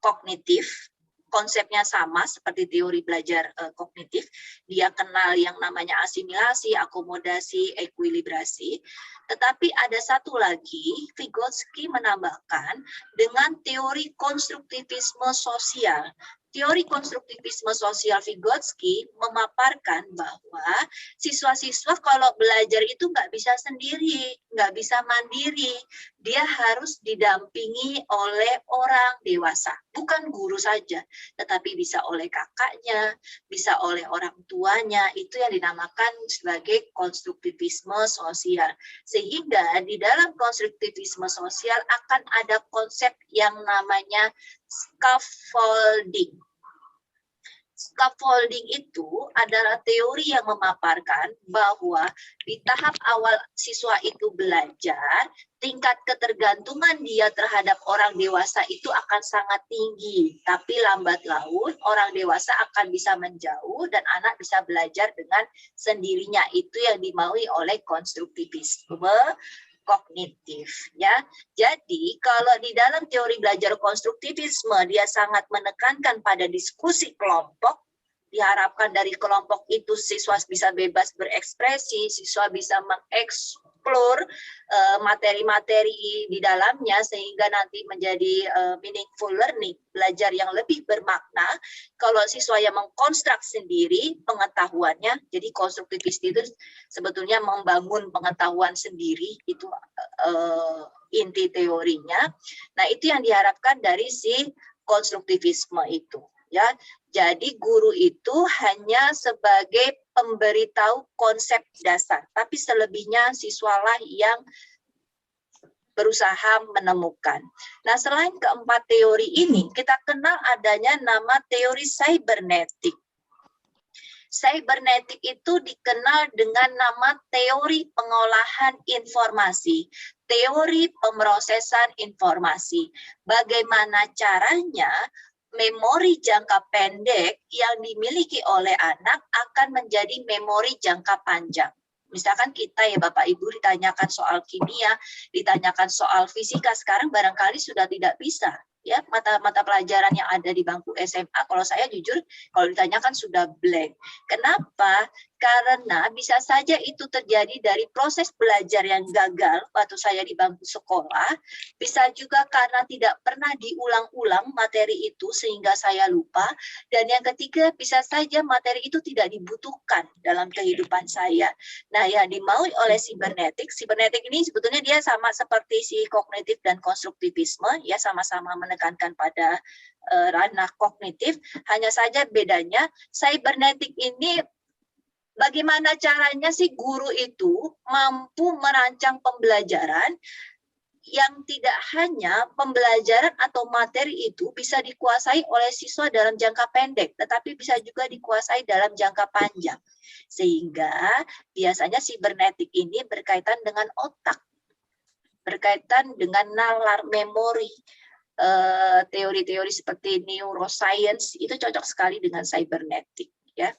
kognitif, konsepnya sama seperti teori belajar kognitif, dia kenal yang namanya asimilasi, akomodasi, ekuilibrasi. Tetapi ada satu lagi, Vygotsky menambahkan dengan teori konstruktivisme sosial. Teori konstruktivisme sosial Vygotsky memaparkan bahwa siswa-siswa kalau belajar itu nggak bisa sendiri, nggak bisa mandiri. Dia harus didampingi oleh orang dewasa, bukan guru saja, tetapi bisa oleh kakaknya, bisa oleh orang tuanya. Itu yang dinamakan sebagai konstruktivisme sosial. Sehingga di dalam konstruktivisme sosial akan ada konsep yang namanya scaffolding. Scaffolding itu adalah teori yang memaparkan bahwa di tahap awal siswa itu belajar, tingkat ketergantungan dia terhadap orang dewasa itu akan sangat tinggi. Tapi lambat laun orang dewasa akan bisa menjauh dan anak bisa belajar dengan sendirinya. Itu yang dimaui oleh konstruktivisme kognitif ya. Jadi kalau di dalam teori belajar konstruktivisme dia sangat menekankan pada diskusi kelompok, diharapkan dari kelompok itu siswa bisa bebas berekspresi, siswa bisa mengeksplor materi-materi di dalamnya sehingga nanti menjadi meaningful learning, belajar yang lebih bermakna. Kalau siswa yang mengkonstruk sendiri pengetahuannya, jadi konstruktivis itu sebetulnya membangun pengetahuan sendiri, itu inti teorinya. Nah, itu yang diharapkan dari si konstruktivisme itu. Ya, jadi guru itu hanya sebagai pemberitahu konsep dasar, tapi selebihnya siswalah yang berusaha menemukan. Nah, selain keempat teori ini, kita kenal adanya nama teori cybernetik. Cybernetik itu dikenal dengan nama teori pengolahan informasi, teori pemrosesan informasi. Bagaimana caranya memori jangka pendek yang dimiliki oleh anak akan menjadi memori jangka panjang. Misalkan kita ya Bapak Ibu ditanyakan soal kimia, ditanyakan soal fisika, sekarang barangkali sudah tidak bisa ya, mata pelajaran yang ada di bangku SMA. Kalau saya jujur, kalau ditanyakan sudah blank. Kenapa? Karena bisa saja itu terjadi dari proses belajar yang gagal waktu saya di bangku sekolah, bisa juga karena tidak pernah diulang-ulang materi itu sehingga saya lupa, dan yang ketiga bisa saja materi itu tidak dibutuhkan dalam kehidupan saya. Nah, yang dimau oleh sibernetik ini sebetulnya dia sama seperti si kognitif dan konstruktivisme, ya, sama-sama menekankan pada ranah kognitif, hanya saja bedanya sibernetik ini bagaimana caranya sih guru itu mampu merancang pembelajaran yang tidak hanya pembelajaran atau materi itu bisa dikuasai oleh siswa dalam jangka pendek, tetapi bisa juga dikuasai dalam jangka panjang. Sehingga biasanya sibernetik ini berkaitan dengan otak, berkaitan dengan nalar, memori, teori-teori seperti neuroscience, itu cocok sekali dengan cybernetik, ya.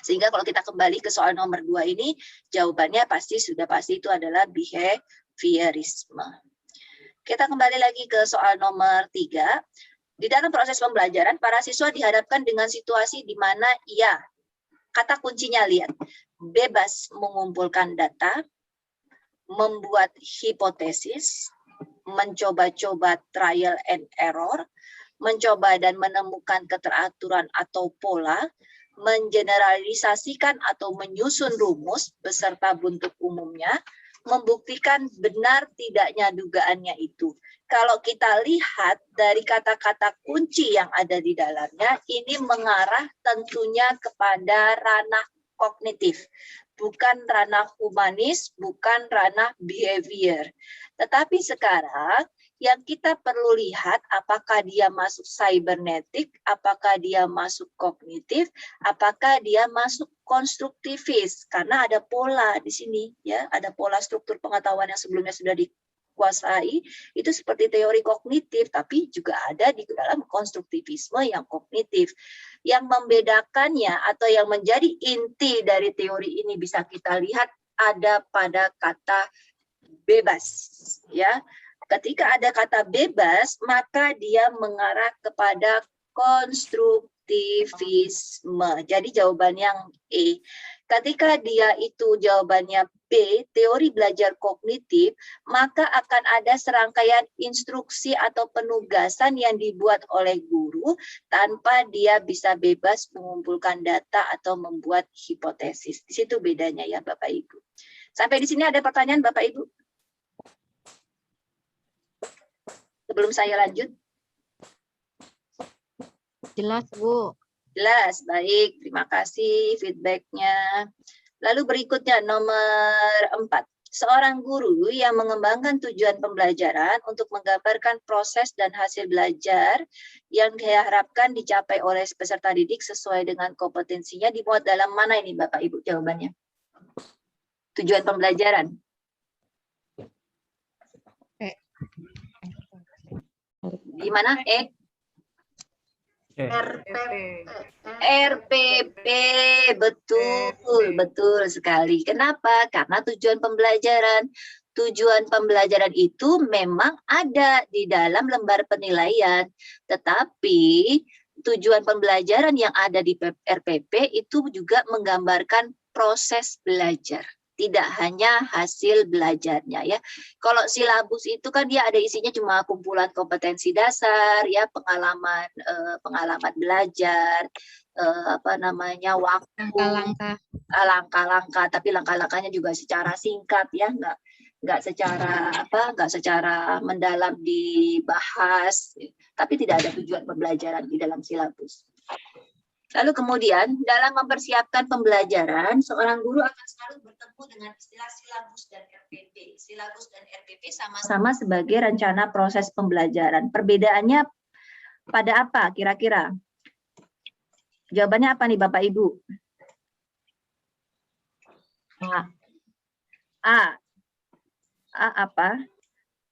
Sehingga kalau kita kembali ke soal nomor 2 ini, jawabannya sudah pasti itu adalah behaviorisme. Kita kembali lagi ke soal nomor 3. Di dalam proses pembelajaran, para siswa dihadapkan dengan situasi di mana ia, kata kuncinya lihat, bebas mengumpulkan data, membuat hipotesis, mencoba-coba trial and error, mencoba dan menemukan keteraturan atau pola, mengeneralisasikan atau menyusun rumus beserta bentuk umumnya, membuktikan benar tidaknya dugaannya itu. Kalau kita lihat dari kata-kata kunci yang ada di dalamnya, ini mengarah tentunya kepada ranah kognitif, bukan ranah humanis, bukan ranah behavior. Tetapi sekarang yang kita perlu lihat apakah dia masuk cybernetik, apakah dia masuk kognitif, apakah dia masuk konstruktivis, karena ada pola di sini, ya, ada pola struktur pengetahuan yang sebelumnya sudah dikuasai, itu seperti teori kognitif, tapi juga ada di dalam konstruktivisme yang kognitif. Yang membedakannya atau yang menjadi inti dari teori ini bisa kita lihat ada pada kata bebas, ya. Ketika ada kata bebas, maka dia mengarah kepada konstruktivisme. Jadi jawaban yang E. Ketika dia itu jawabannya B, teori belajar kognitif, maka akan ada serangkaian instruksi atau penugasan yang dibuat oleh guru tanpa dia bisa bebas mengumpulkan data atau membuat hipotesis. Di situ bedanya ya Bapak Ibu. Sampai di sini ada pertanyaan Bapak Ibu? Sebelum saya lanjut. Jelas, Bu. Jelas, baik. Terima kasih feedback-nya. Lalu berikutnya nomor 4. Seorang guru yang mengembangkan tujuan pembelajaran untuk menggambarkan proses dan hasil belajar yang diharapkan dicapai oleh peserta didik sesuai dengan kompetensinya dimuat dalam mana ini Bapak Ibu jawabannya? Tujuan pembelajaran. Di mana? RPP, betul sekali. Kenapa? Karena tujuan pembelajaran itu memang ada di dalam lembar penilaian, tetapi tujuan pembelajaran yang ada di RPP itu juga menggambarkan proses belajar, tidak hanya hasil belajarnya ya. Kalau silabus itu kan dia ada isinya cuma kumpulan kompetensi dasar ya, pengalaman belajar, waktu, langkah-langkah, tapi langkah-langkahnya juga secara singkat ya, nggak secara mendalam dibahas, tapi tidak ada tujuan pembelajaran di dalam silabus. Lalu kemudian dalam mempersiapkan pembelajaran, seorang guru akan selalu bertemu dengan istilah silabus dan RPP. Silabus dan RPP sama-sama sebagai rencana proses pembelajaran. Perbedaannya pada apa kira-kira? Jawabannya apa nih Bapak Ibu? A apa?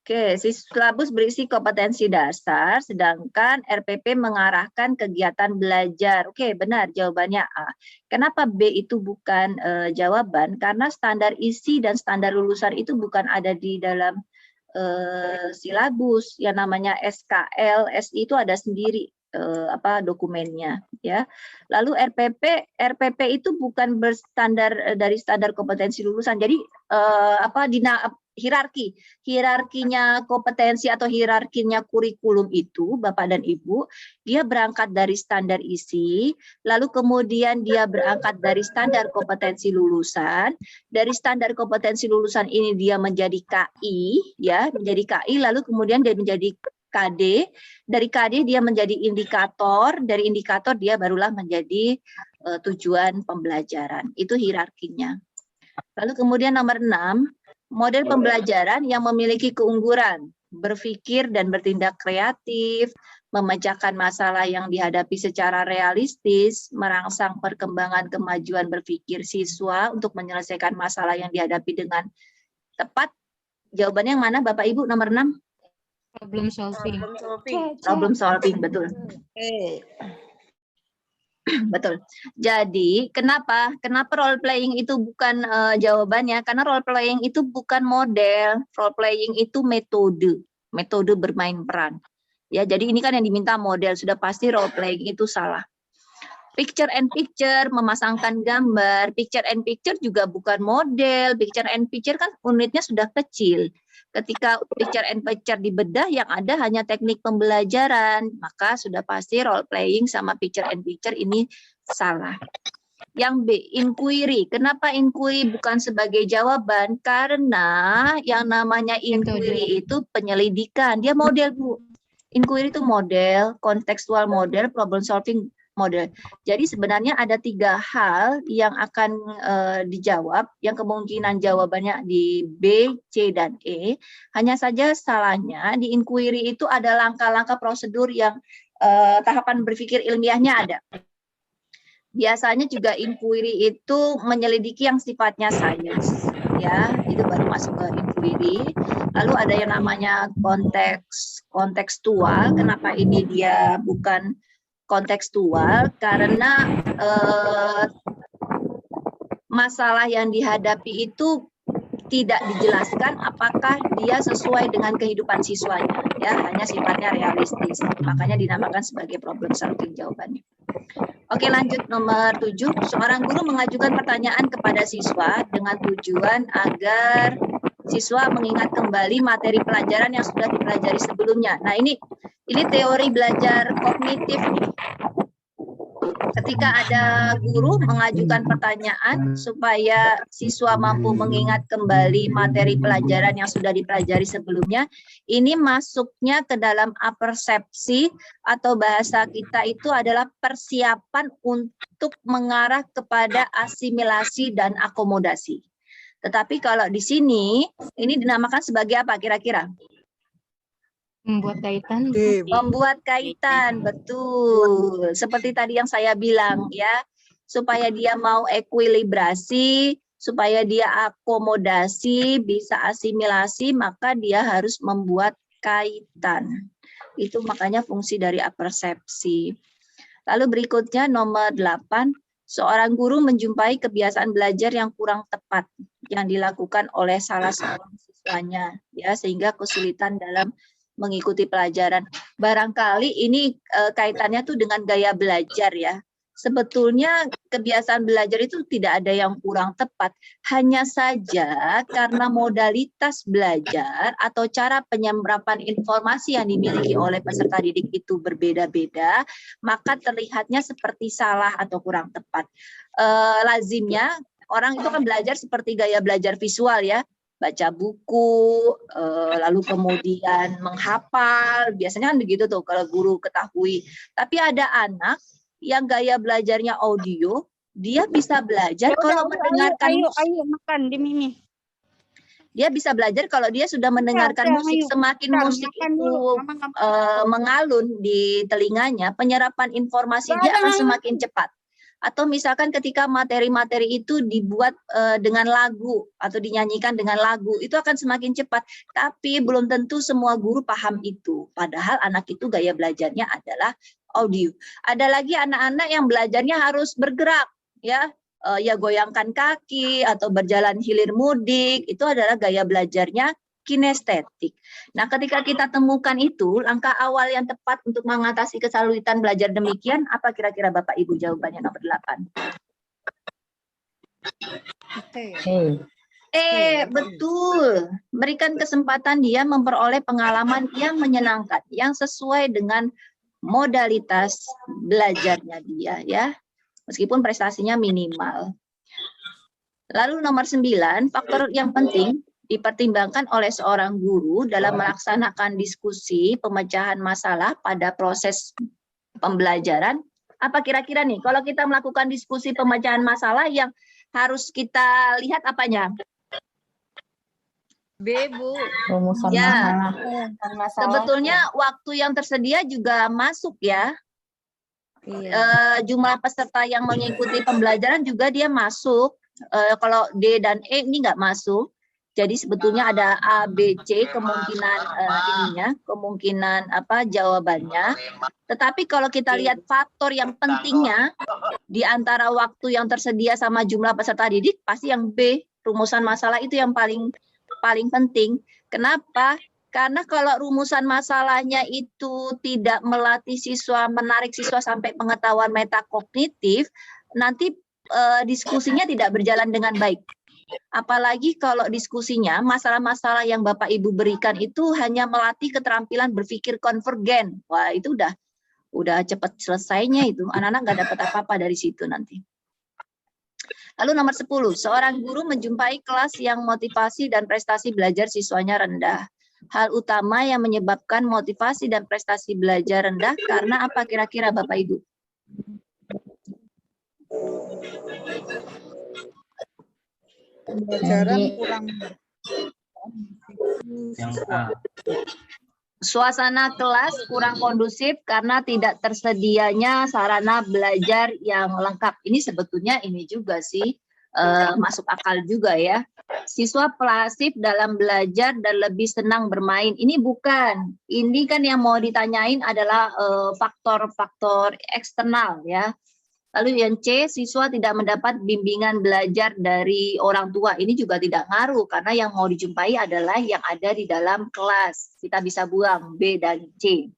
Oke, silabus berisi kompetensi dasar, sedangkan RPP mengarahkan kegiatan belajar. Oke, benar jawabannya A. Kenapa B itu bukan jawaban? Karena standar isi dan standar lulusan itu bukan ada di dalam silabus yang namanya SKL, SI itu ada sendiri dokumennya ya. Lalu RPP itu bukan berstandar dari standar kompetensi lulusan. Jadi hierarkinya kompetensi atau hierarkinya kurikulum itu Bapak dan Ibu, dia berangkat dari standar isi, lalu kemudian dia berangkat dari standar kompetensi lulusan. Dari standar kompetensi lulusan ini dia menjadi KI ya, menjadi KI, lalu kemudian dia menjadi KD, dari KD dia menjadi indikator, dari indikator dia barulah menjadi tujuan pembelajaran. Itu hierarkinya. Lalu kemudian nomor 6, model pembelajaran yang memiliki keunggulan, berpikir dan bertindak kreatif, memecahkan masalah yang dihadapi secara realistis, merangsang perkembangan kemajuan berpikir siswa untuk menyelesaikan masalah yang dihadapi dengan tepat. Jawabannya yang mana Bapak Ibu nomor 6? Problem solving. Problem solving, betul. Betul. Jadi kenapa role playing itu bukan jawabannya? Karena role playing itu bukan model, role playing itu metode bermain peran. Ya, jadi ini kan yang diminta model, sudah pasti role playing itu salah. Picture and picture, memasangkan gambar. Picture and picture juga bukan model. Picture and picture kan unitnya sudah kecil. Ketika picture and picture dibedah, yang ada hanya teknik pembelajaran. Maka sudah pasti role playing sama picture and picture ini salah. Yang B, inquiry. Kenapa inquiry bukan sebagai jawaban? Karena yang namanya inquiry itu penyelidikan. Dia model, Bu. Inquiry itu model, kontekstual model, problem solving model. Jadi sebenarnya ada 3 hal yang akan dijawab, yang kemungkinan jawabannya di B, C, dan E. Hanya saja salahnya di inquiry itu ada langkah-langkah prosedur yang tahapan berpikir ilmiahnya ada. Biasanya juga inquiry itu menyelidiki yang sifatnya sains, ya, itu baru masuk ke inquiry. Lalu ada yang namanya kontekstual. Kenapa ini dia bukan kontekstual? Karena masalah yang dihadapi itu tidak dijelaskan apakah dia sesuai dengan kehidupan siswanya, ya, hanya sifatnya realistis. Makanya dinamakan sebagai problem solving jawabannya. Oke, lanjut nomor 7. Seorang guru mengajukan pertanyaan kepada siswa dengan tujuan agar siswa mengingat kembali materi pelajaran yang sudah dipelajari sebelumnya. Nah, ini teori belajar kognitif nih. Ketika ada guru mengajukan pertanyaan supaya siswa mampu mengingat kembali materi pelajaran yang sudah dipelajari sebelumnya, ini masuknya ke dalam apersepsi atau bahasa kita itu adalah persiapan untuk mengarah kepada asimilasi dan akomodasi. Tetapi kalau di sini, ini dinamakan sebagai apa kira-kira? Membuat kaitan. Membuat kaitan, betul. Seperti tadi yang saya bilang ya, supaya dia mau ekuilibrasi, supaya dia akomodasi, bisa asimilasi, maka dia harus membuat kaitan. Itu makanya fungsi dari apersepsi. Lalu berikutnya nomor 8, seorang guru menjumpai kebiasaan belajar yang kurang tepat yang dilakukan oleh salah seorang siswanya, ya, sehingga kesulitan dalam mengikuti pelajaran. Barangkali ini kaitannya tuh dengan gaya belajar ya. Sebetulnya kebiasaan belajar itu tidak ada yang kurang tepat. Hanya saja karena modalitas belajar atau cara penyerapan informasi yang dimiliki oleh peserta didik itu berbeda-beda, maka terlihatnya seperti salah atau kurang tepat. Lazimnya orang itu kan belajar seperti gaya belajar visual ya. Baca buku, lalu kemudian menghafal, biasanya kan begitu tuh kalau guru ketahui. Tapi ada anak yang gaya belajarnya audio, dia bisa belajar kalau mendengarkan musik. Ayo makan di Mimi. Dia bisa belajar kalau dia sudah mendengarkan musik. Semakin musik itu mengalun di telinganya, penyerapan informasi dia akan semakin cepat. Atau misalkan ketika materi-materi itu dibuat dengan lagu atau dinyanyikan dengan lagu, itu akan semakin cepat. Tapi belum tentu semua guru paham itu. Padahal anak itu gaya belajarnya adalah audio. Ada lagi anak-anak yang belajarnya harus bergerak, ya, ya goyangkan kaki atau berjalan hilir mudik. Itu adalah gaya belajarnya kinestetik. Nah, ketika kita temukan itu, langkah awal yang tepat untuk mengatasi kesulitan belajar demikian, apa kira-kira Bapak Ibu jawabannya nomor 8? Betul. Berikan kesempatan dia memperoleh pengalaman yang menyenangkan, yang sesuai dengan modalitas belajarnya dia, ya. Meskipun prestasinya minimal. Lalu nomor 9, faktor yang penting dipertimbangkan oleh seorang guru dalam melaksanakan diskusi pemecahan masalah pada proses pembelajaran. Apa kira-kira nih, kalau kita melakukan diskusi pemecahan masalah yang harus kita lihat apanya? B, Bu. Rumusan Ya, masalah. sebetulnya waktu yang tersedia juga masuk ya. Jumlah peserta yang mengikuti pembelajaran juga dia masuk. Kalau D dan E ini nggak masuk. Jadi sebetulnya ada A, B, C kemungkinan kemungkinan jawabannya. Tetapi kalau kita lihat faktor yang pentingnya di antara waktu yang tersedia sama jumlah peserta didik, pasti yang B, rumusan masalah itu yang paling penting. Kenapa? Karena kalau rumusan masalahnya itu tidak melatih siswa, menarik siswa sampai pengetahuan metakognitif, nanti diskusinya tidak berjalan dengan baik. Apalagi kalau diskusinya, masalah-masalah yang Bapak Ibu berikan itu hanya melatih keterampilan berpikir konvergen. Wah, itu udah cepat selesainya itu. Anak-anak nggak dapat apa-apa dari situ nanti. Lalu nomor 10, seorang guru menjumpai kelas yang motivasi dan prestasi belajar siswanya rendah. Hal utama yang menyebabkan motivasi dan prestasi belajar rendah karena apa kira-kira Bapak Ibu? Pembelajaran kurang. Yang A. Suasana kelas kurang kondusif karena tidak tersedianya sarana belajar yang lengkap. Ini sebetulnya ini juga sih masuk akal juga ya. Siswa pasif dalam belajar dan lebih senang bermain. Ini bukan. Ini kan yang mau ditanyain adalah faktor-faktor eksternal ya. Lalu yang C, siswa tidak mendapat bimbingan belajar dari orang tua. Ini juga tidak ngaruh, karena yang mau dijumpai adalah yang ada di dalam kelas. Kita bisa buang B dan C.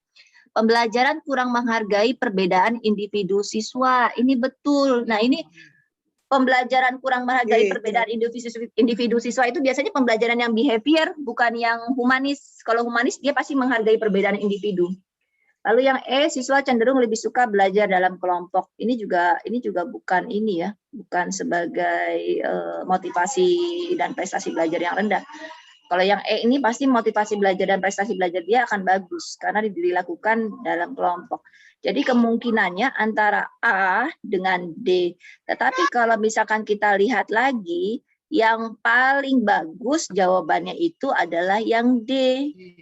Pembelajaran kurang menghargai perbedaan individu siswa. Ini betul. Nah, ini pembelajaran kurang menghargai perbedaan individu siswa itu biasanya pembelajaran yang behavior, bukan yang humanis. Kalau humanis, dia pasti menghargai perbedaan individu. Lalu yang E, siswa cenderung lebih suka belajar dalam kelompok. Ini juga bukan ini ya, bukan sebagai motivasi dan prestasi belajar yang rendah. Kalau yang E ini pasti motivasi belajar dan prestasi belajar dia akan bagus karena dilakukan dalam kelompok. Jadi kemungkinannya antara A dengan D. Tetapi kalau misalkan kita lihat lagi, yang paling bagus jawabannya itu adalah yang D.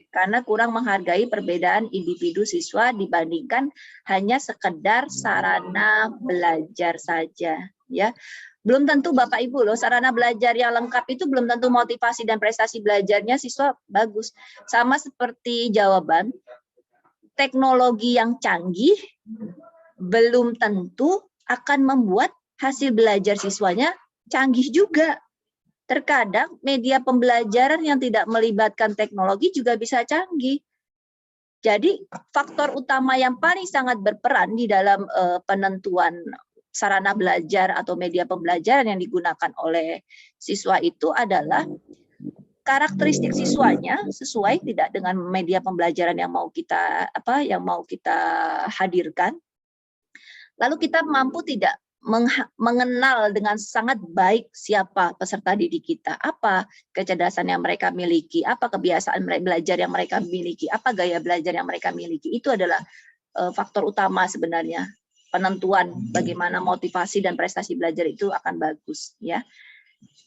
Karena kurang menghargai perbedaan individu siswa dibandingkan hanya sekedar sarana belajar saja. Ya, belum tentu Bapak Ibu loh, sarana belajar yang lengkap itu belum tentu motivasi dan prestasi belajarnya siswa bagus. Sama seperti jawaban, teknologi yang canggih belum tentu akan membuat hasil belajar siswanya canggih juga. Terkadang media pembelajaran yang tidak melibatkan teknologi juga bisa canggih. Jadi faktor utama yang paling sangat berperan di dalam penentuan sarana belajar atau media pembelajaran yang digunakan oleh siswa itu adalah karakteristik siswanya sesuai tidak dengan media pembelajaran yang mau kita hadirkan. Lalu kita mampu tidak mengenal dengan sangat baik siapa peserta didik kita, apa kecerdasan yang mereka miliki, apa kebiasaan belajar yang mereka miliki, apa gaya belajar yang mereka miliki. Itu adalah faktor utama sebenarnya penentuan bagaimana motivasi dan prestasi belajar itu akan bagus ya.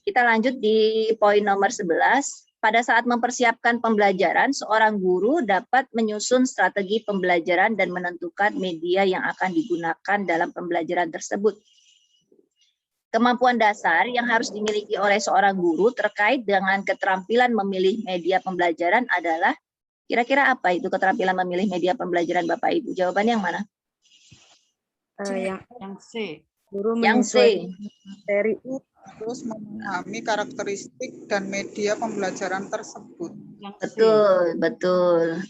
Kita lanjut di poin nomor 11. Pada saat mempersiapkan pembelajaran, seorang guru dapat menyusun strategi pembelajaran dan menentukan media yang akan digunakan dalam pembelajaran tersebut. Kemampuan dasar yang harus dimiliki oleh seorang guru terkait dengan keterampilan memilih media pembelajaran adalah, kira-kira apa itu keterampilan memilih media pembelajaran Bapak Ibu? Jawabannya yang mana? Yang C. Guru Yang C. Materi terus memahami karakteristik dan media pembelajaran tersebut. Yang C.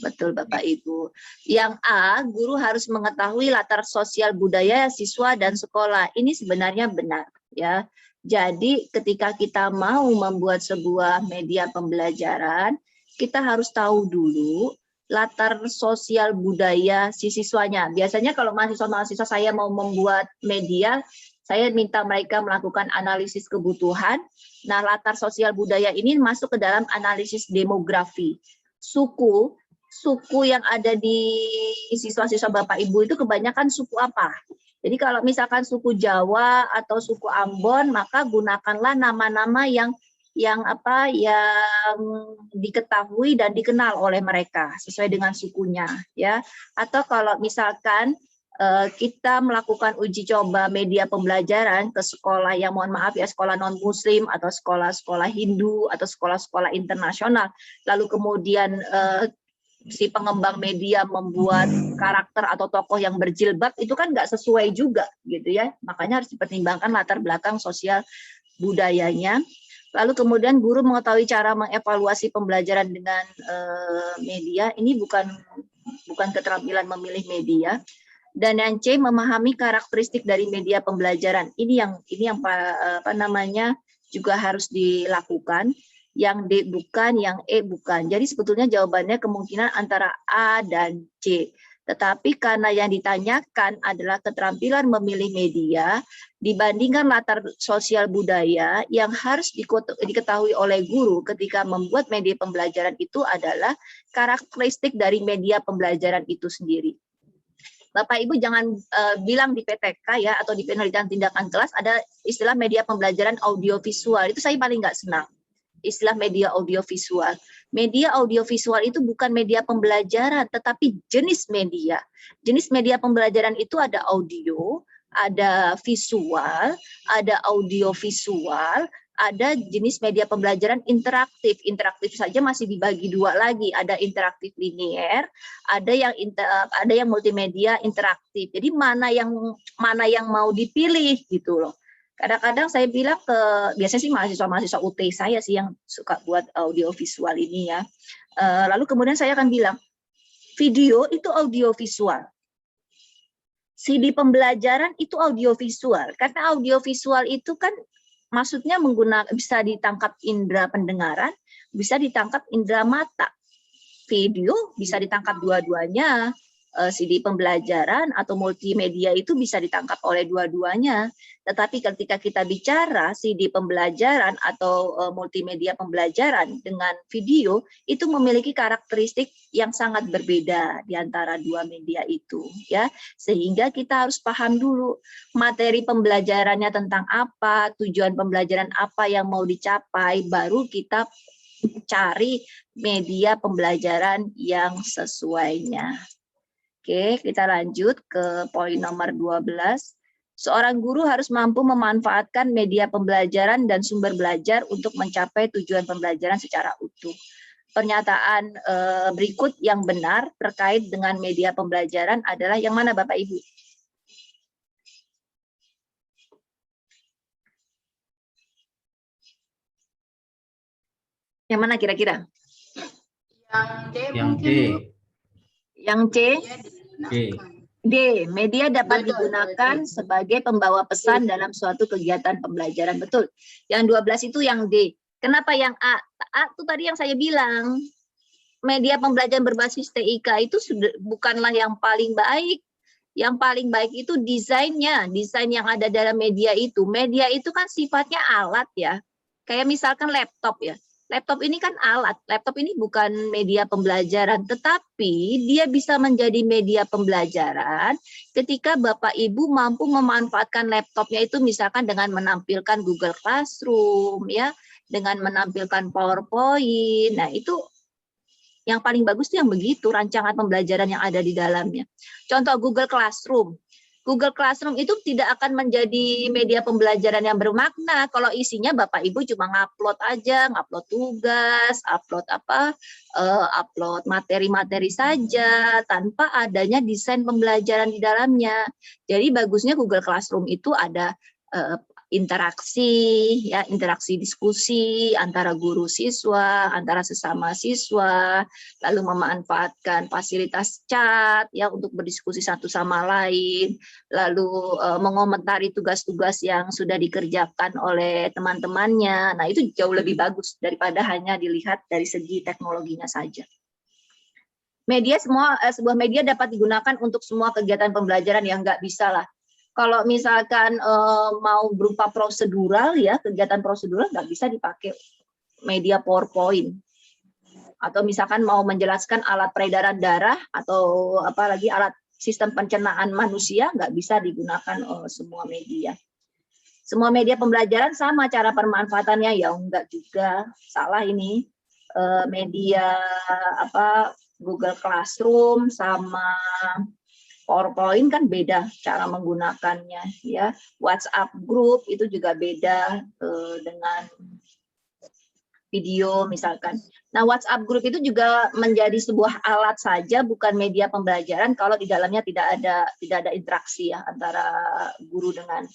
Betul Bapak Ibu. Yang A, guru harus mengetahui latar sosial budaya siswa dan sekolah. Ini sebenarnya benar ya. Jadi ketika kita mau membuat sebuah media pembelajaran, kita harus tahu dulu latar sosial budaya si siswanya. Biasanya kalau mahasiswa-mahasiswa saya mau membuat media, saya minta mereka melakukan analisis kebutuhan. Nah, latar sosial budaya ini masuk ke dalam analisis demografi. Suku yang ada di siswa-siswa Bapak Ibu itu kebanyakan suku apa? Jadi kalau misalkan suku Jawa atau suku Ambon, maka gunakanlah nama-nama yang diketahui dan dikenal oleh mereka sesuai dengan sukunya ya. Atau kalau misalkan kita melakukan uji coba media pembelajaran ke sekolah yang mohon maaf ya sekolah non muslim atau sekolah-sekolah Hindu atau sekolah-sekolah internasional, lalu kemudian si pengembang media membuat karakter atau tokoh yang berjilbab, itu kan nggak sesuai juga gitu ya, makanya harus dipertimbangkan latar belakang sosial budayanya. Lalu kemudian guru mengetahui cara mengevaluasi pembelajaran dengan media, ini bukan keterampilan memilih media. Dan yang C, memahami karakteristik dari media pembelajaran. Ini yang juga harus dilakukan. Yang D bukan, yang E bukan. Jadi sebetulnya jawabannya kemungkinan antara A dan C. Tetapi karena yang ditanyakan adalah keterampilan memilih media, dibandingkan latar sosial budaya, yang harus diketahui oleh guru ketika membuat media pembelajaran itu adalah karakteristik dari media pembelajaran itu sendiri. Bapak Ibu jangan bilang di PTK ya atau di penelitian tindakan kelas ada istilah media pembelajaran audiovisual. Itu saya paling nggak senang. Istilah media audiovisual. Media audiovisual itu bukan media pembelajaran, tetapi jenis media. Jenis media pembelajaran itu ada audio, ada visual, ada audiovisual, ada jenis media pembelajaran interaktif. Interaktif saja masih dibagi dua lagi. Ada interaktif linier, ada yang multimedia interaktif. Jadi mana yang mau dipilih gitu loh. Kadang-kadang saya bilang biasanya sih mahasiswa-mahasiswa UT saya sih yang suka buat audiovisual ini ya. Lalu kemudian saya akan bilang, video itu audiovisual. CD pembelajaran itu audiovisual. Karena audiovisual itu kan maksudnya bisa ditangkap indera pendengaran, bisa ditangkap indera mata. Video bisa ditangkap dua-duanya, CD pembelajaran atau multimedia itu bisa ditangkap oleh dua-duanya. Tetapi ketika kita bicara CD pembelajaran atau multimedia pembelajaran dengan video, itu memiliki karakteristik yang sangat berbeda di antara dua media itu, ya. Sehingga kita harus paham dulu materi pembelajarannya tentang apa, tujuan pembelajaran apa yang mau dicapai, baru kita cari media pembelajaran yang sesuainya. Oke, kita lanjut ke poin nomor 12. Seorang guru harus mampu memanfaatkan media pembelajaran dan sumber belajar untuk mencapai tujuan pembelajaran secara utuh. Pernyataan berikut yang benar terkait dengan media pembelajaran adalah yang mana Bapak Ibu? Yang mana kira-kira? Yang D. Yang C? D. Media dapat digunakan sebagai pembawa pesan dalam suatu kegiatan pembelajaran. Betul. Yang 12 itu yang D. Kenapa yang A? A itu tadi yang saya bilang. Media pembelajaran berbasis TIK itu bukanlah yang paling baik. Yang paling baik itu desainnya. Desain yang ada dalam media itu. Media itu kan sifatnya alat ya. Kayak misalkan laptop ya. Laptop ini kan alat, laptop ini bukan media pembelajaran, tetapi dia bisa menjadi media pembelajaran ketika Bapak Ibu mampu memanfaatkan laptopnya itu misalkan dengan menampilkan Google Classroom, ya, dengan menampilkan PowerPoint. Nah itu yang paling bagus itu yang begitu, rancangan pembelajaran yang ada di dalamnya. Contoh Google Classroom. Google Classroom itu tidak akan menjadi media pembelajaran yang bermakna kalau isinya Bapak Ibu cuma ngupload aja, ngupload tugas, upload materi-materi saja tanpa adanya desain pembelajaran di dalamnya. Jadi bagusnya Google Classroom itu ada interaksi diskusi antara guru siswa, antara sesama siswa, lalu memanfaatkan fasilitas chat ya untuk berdiskusi satu sama lain, lalu mengomentari tugas-tugas yang sudah dikerjakan oleh teman-temannya. Nah, itu jauh lebih bagus daripada hanya dilihat dari segi teknologinya saja. Sebuah media dapat digunakan untuk semua kegiatan pembelajaran yang nggak bisa lah. Kalau misalkan mau berupa prosedural ya, kegiatan prosedural nggak bisa dipakai media PowerPoint. Atau misalkan mau menjelaskan alat peredaran darah atau apalagi alat sistem pencernaan manusia, nggak bisa digunakan semua media. Semua media pembelajaran sama cara pemanfaatannya, ya enggak juga, salah ini. Media Google Classroom sama PowerPoint kan beda cara menggunakannya ya. WhatsApp group itu juga beda dengan video misalkan. Nah, WhatsApp group itu juga menjadi sebuah alat saja, bukan media pembelajaran kalau di dalamnya tidak ada interaksi ya antara guru dengan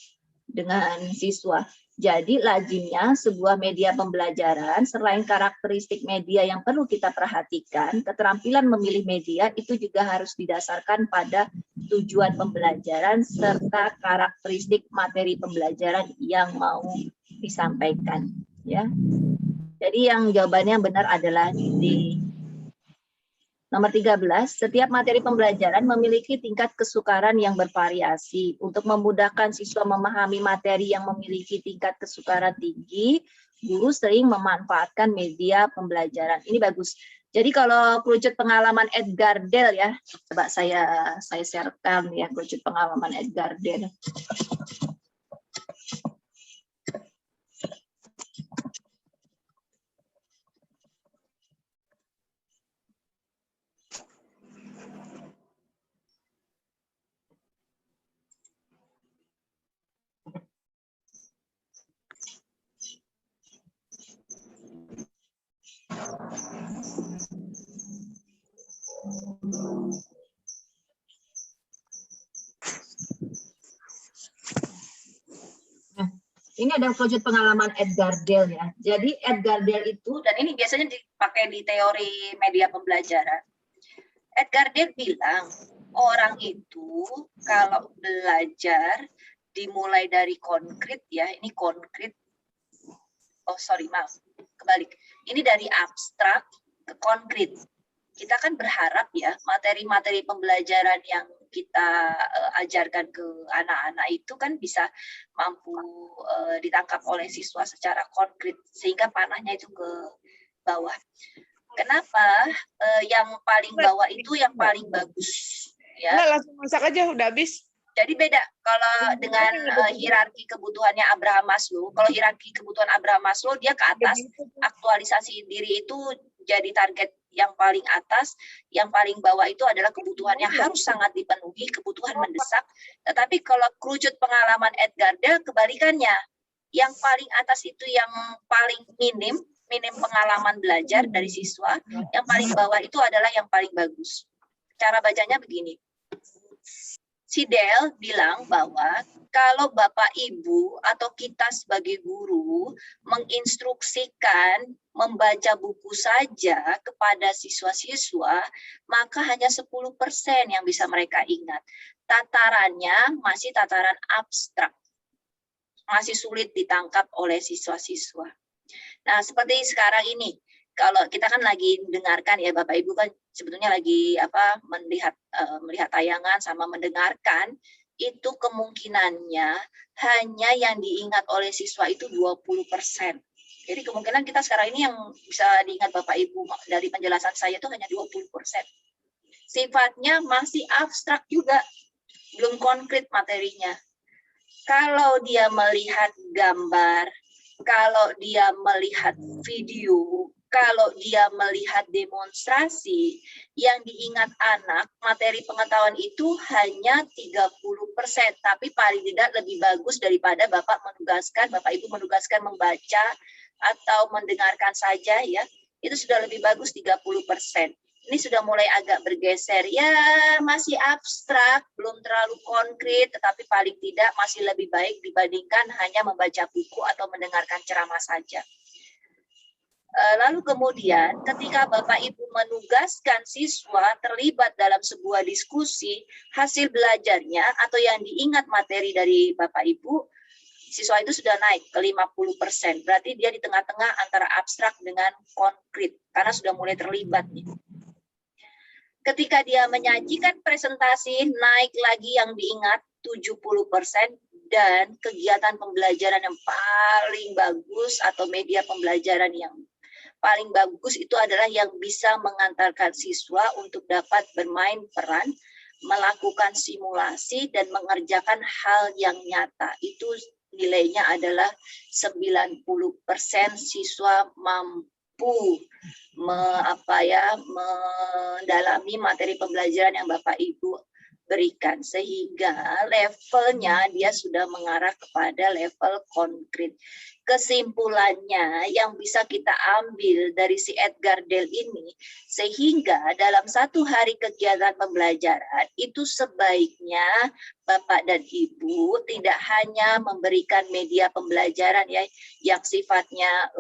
siswa. Jadi lazimnya sebuah media pembelajaran selain karakteristik media yang perlu kita perhatikan, keterampilan memilih media itu juga harus didasarkan pada tujuan pembelajaran serta karakteristik materi pembelajaran yang mau disampaikan ya. Jadi yang jawabannya benar adalah D. Nomor 13, setiap materi pembelajaran memiliki tingkat kesukaran yang bervariasi. Untuk memudahkan siswa memahami materi yang memiliki tingkat kesukaran tinggi, guru sering memanfaatkan media pembelajaran. Ini bagus. Jadi kalau kerucut pengalaman Edgar Dell ya, coba saya sharekan ya kerucut pengalaman Edgar Dell. Ini ada kerucut pengalaman Edgar Dell ya. Jadi Edgar Dell itu, dan ini biasanya dipakai di teori media pembelajaran. Edgar Dell bilang, orang itu kalau belajar dimulai dari konkret ya, ini konkret. Oh sorry, maaf, kebalik. Ini dari abstrak ke konkret. Kita kan berharap ya materi-materi pembelajaran yang kita ajarkan ke anak-anak itu kan bisa mampu ditangkap oleh siswa secara konkret sehingga panahnya itu ke bawah. Kenapa yang paling bawah itu yang paling bagus? Ya. Nggak, langsung masak aja, udah habis. Jadi beda kalau dengan hierarki kebutuhannya Abraham Maslow. Kalau hierarki kebutuhan Abraham Maslow dia ke atas, aktualisasi diri itu jadi target yang paling atas, yang paling bawah itu adalah kebutuhan yang harus sangat dipenuhi, kebutuhan mendesak. Tetapi kalau kerucut pengalaman Edgar Dell kebalikannya, yang paling atas itu yang paling minim pengalaman belajar dari siswa, yang paling bawah itu adalah yang paling bagus. Cara bacanya begini. Si Dell bilang bahwa kalau Bapak Ibu atau kita sebagai guru menginstruksikan membaca buku saja kepada siswa-siswa, maka hanya 10% yang bisa mereka ingat. Tatarannya masih tataran abstrak. Masih sulit ditangkap oleh siswa-siswa. Nah, seperti sekarang ini, kalau kita kan lagi mendengarkan ya Bapak Ibu kan sebetulnya lagi melihat tayangan sama mendengarkan, itu kemungkinannya hanya yang diingat oleh siswa itu 20%. Jadi kemungkinan kita sekarang ini yang bisa diingat Bapak Ibu dari penjelasan saya itu hanya 20%. Sifatnya masih abstrak juga, belum konkret materinya. Kalau dia melihat gambar, kalau dia melihat video, kalau dia melihat demonstrasi, yang diingat anak, materi pengetahuan itu hanya 30%, tapi paling tidak lebih bagus daripada Bapak Ibu menugaskan membaca atau mendengarkan saja ya, itu sudah lebih bagus 30%. ini sudah mulai agak bergeser. Ya, masih abstrak, belum terlalu konkret, tetapi paling tidak masih lebih baik dibandingkan hanya membaca buku atau mendengarkan ceramah saja. Lalu kemudian ketika Bapak Ibu menugaskan siswa terlibat dalam sebuah diskusi, hasil belajarnya atau yang diingat materi dari Bapak Ibu, siswa itu sudah naik ke 50%. Berarti dia di tengah-tengah antara abstrak dengan konkret, karena sudah mulai terlibat nih. Ketika dia menyajikan presentasi, naik lagi yang diingat 70%, dan kegiatan pembelajaran yang paling bagus atau media pembelajaran yang paling bagus itu adalah yang bisa mengantarkan siswa untuk dapat bermain peran, melakukan simulasi, dan mengerjakan hal yang nyata. Itu nilainya adalah 90% siswa mampu mendalami materi pembelajaran yang Bapak Ibu berikan, sehingga levelnya dia sudah mengarah kepada level konkret. Kesimpulannya yang bisa kita ambil dari si Edgar Dale ini, sehingga dalam satu hari kegiatan pembelajaran itu sebaiknya Bapak dan Ibu tidak hanya memberikan media pembelajaran ya yang sifatnya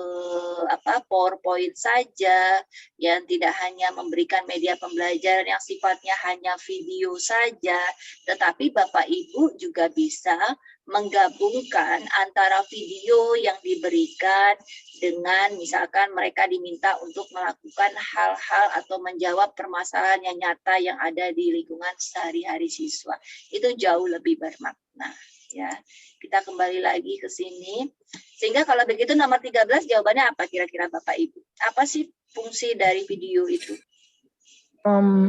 PowerPoint saja, yang tidak hanya memberikan media pembelajaran yang sifatnya hanya video saja, tetapi Bapak Ibu juga bisa menggabungkan antara video yang diberikan dengan misalkan mereka diminta untuk melakukan hal-hal atau menjawab permasalahan yang nyata yang ada di lingkungan sehari-hari siswa. Itu jauh lebih bermakna. Ya, kita kembali lagi ke sini. Sehingga kalau begitu nomor 13 jawabannya apa kira-kira Bapak Ibu? Apa sih fungsi dari video itu?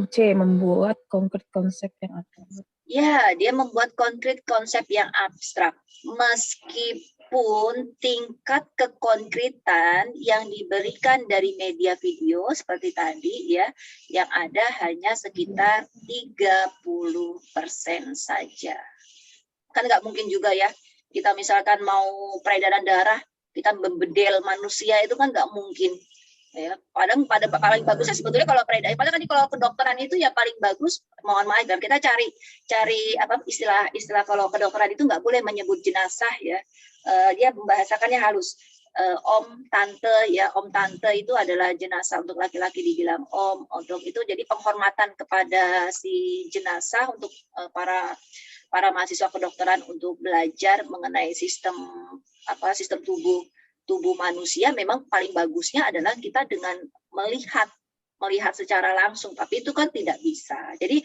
C. Membuat konkret konsep yang abstrak. Ya, dia membuat konkret konsep yang abstrak. Meskipun tingkat kekonkretan yang diberikan dari media video seperti tadi ya, yang ada hanya sekitar 30% saja. Kan nggak mungkin juga ya, kita misalkan mau peredaran darah, kita membedel manusia itu kan nggak mungkin. Ya, paling bagusnya sebetulnya kalau peredaran, padahal kan kalau kedokteran itu ya paling bagus, mohon maaf dan kita cari apa istilah kalau kedokteran itu nggak boleh menyebut jenazah ya, dia membahasakannya halus. Om tante ya, om tante itu adalah jenazah, untuk laki-laki dibilang om, untuk itu jadi penghormatan kepada si jenazah untuk para mahasiswa kedokteran untuk belajar mengenai sistem tubuh manusia. Memang paling bagusnya adalah kita dengan melihat secara langsung, tapi itu kan tidak bisa. Jadi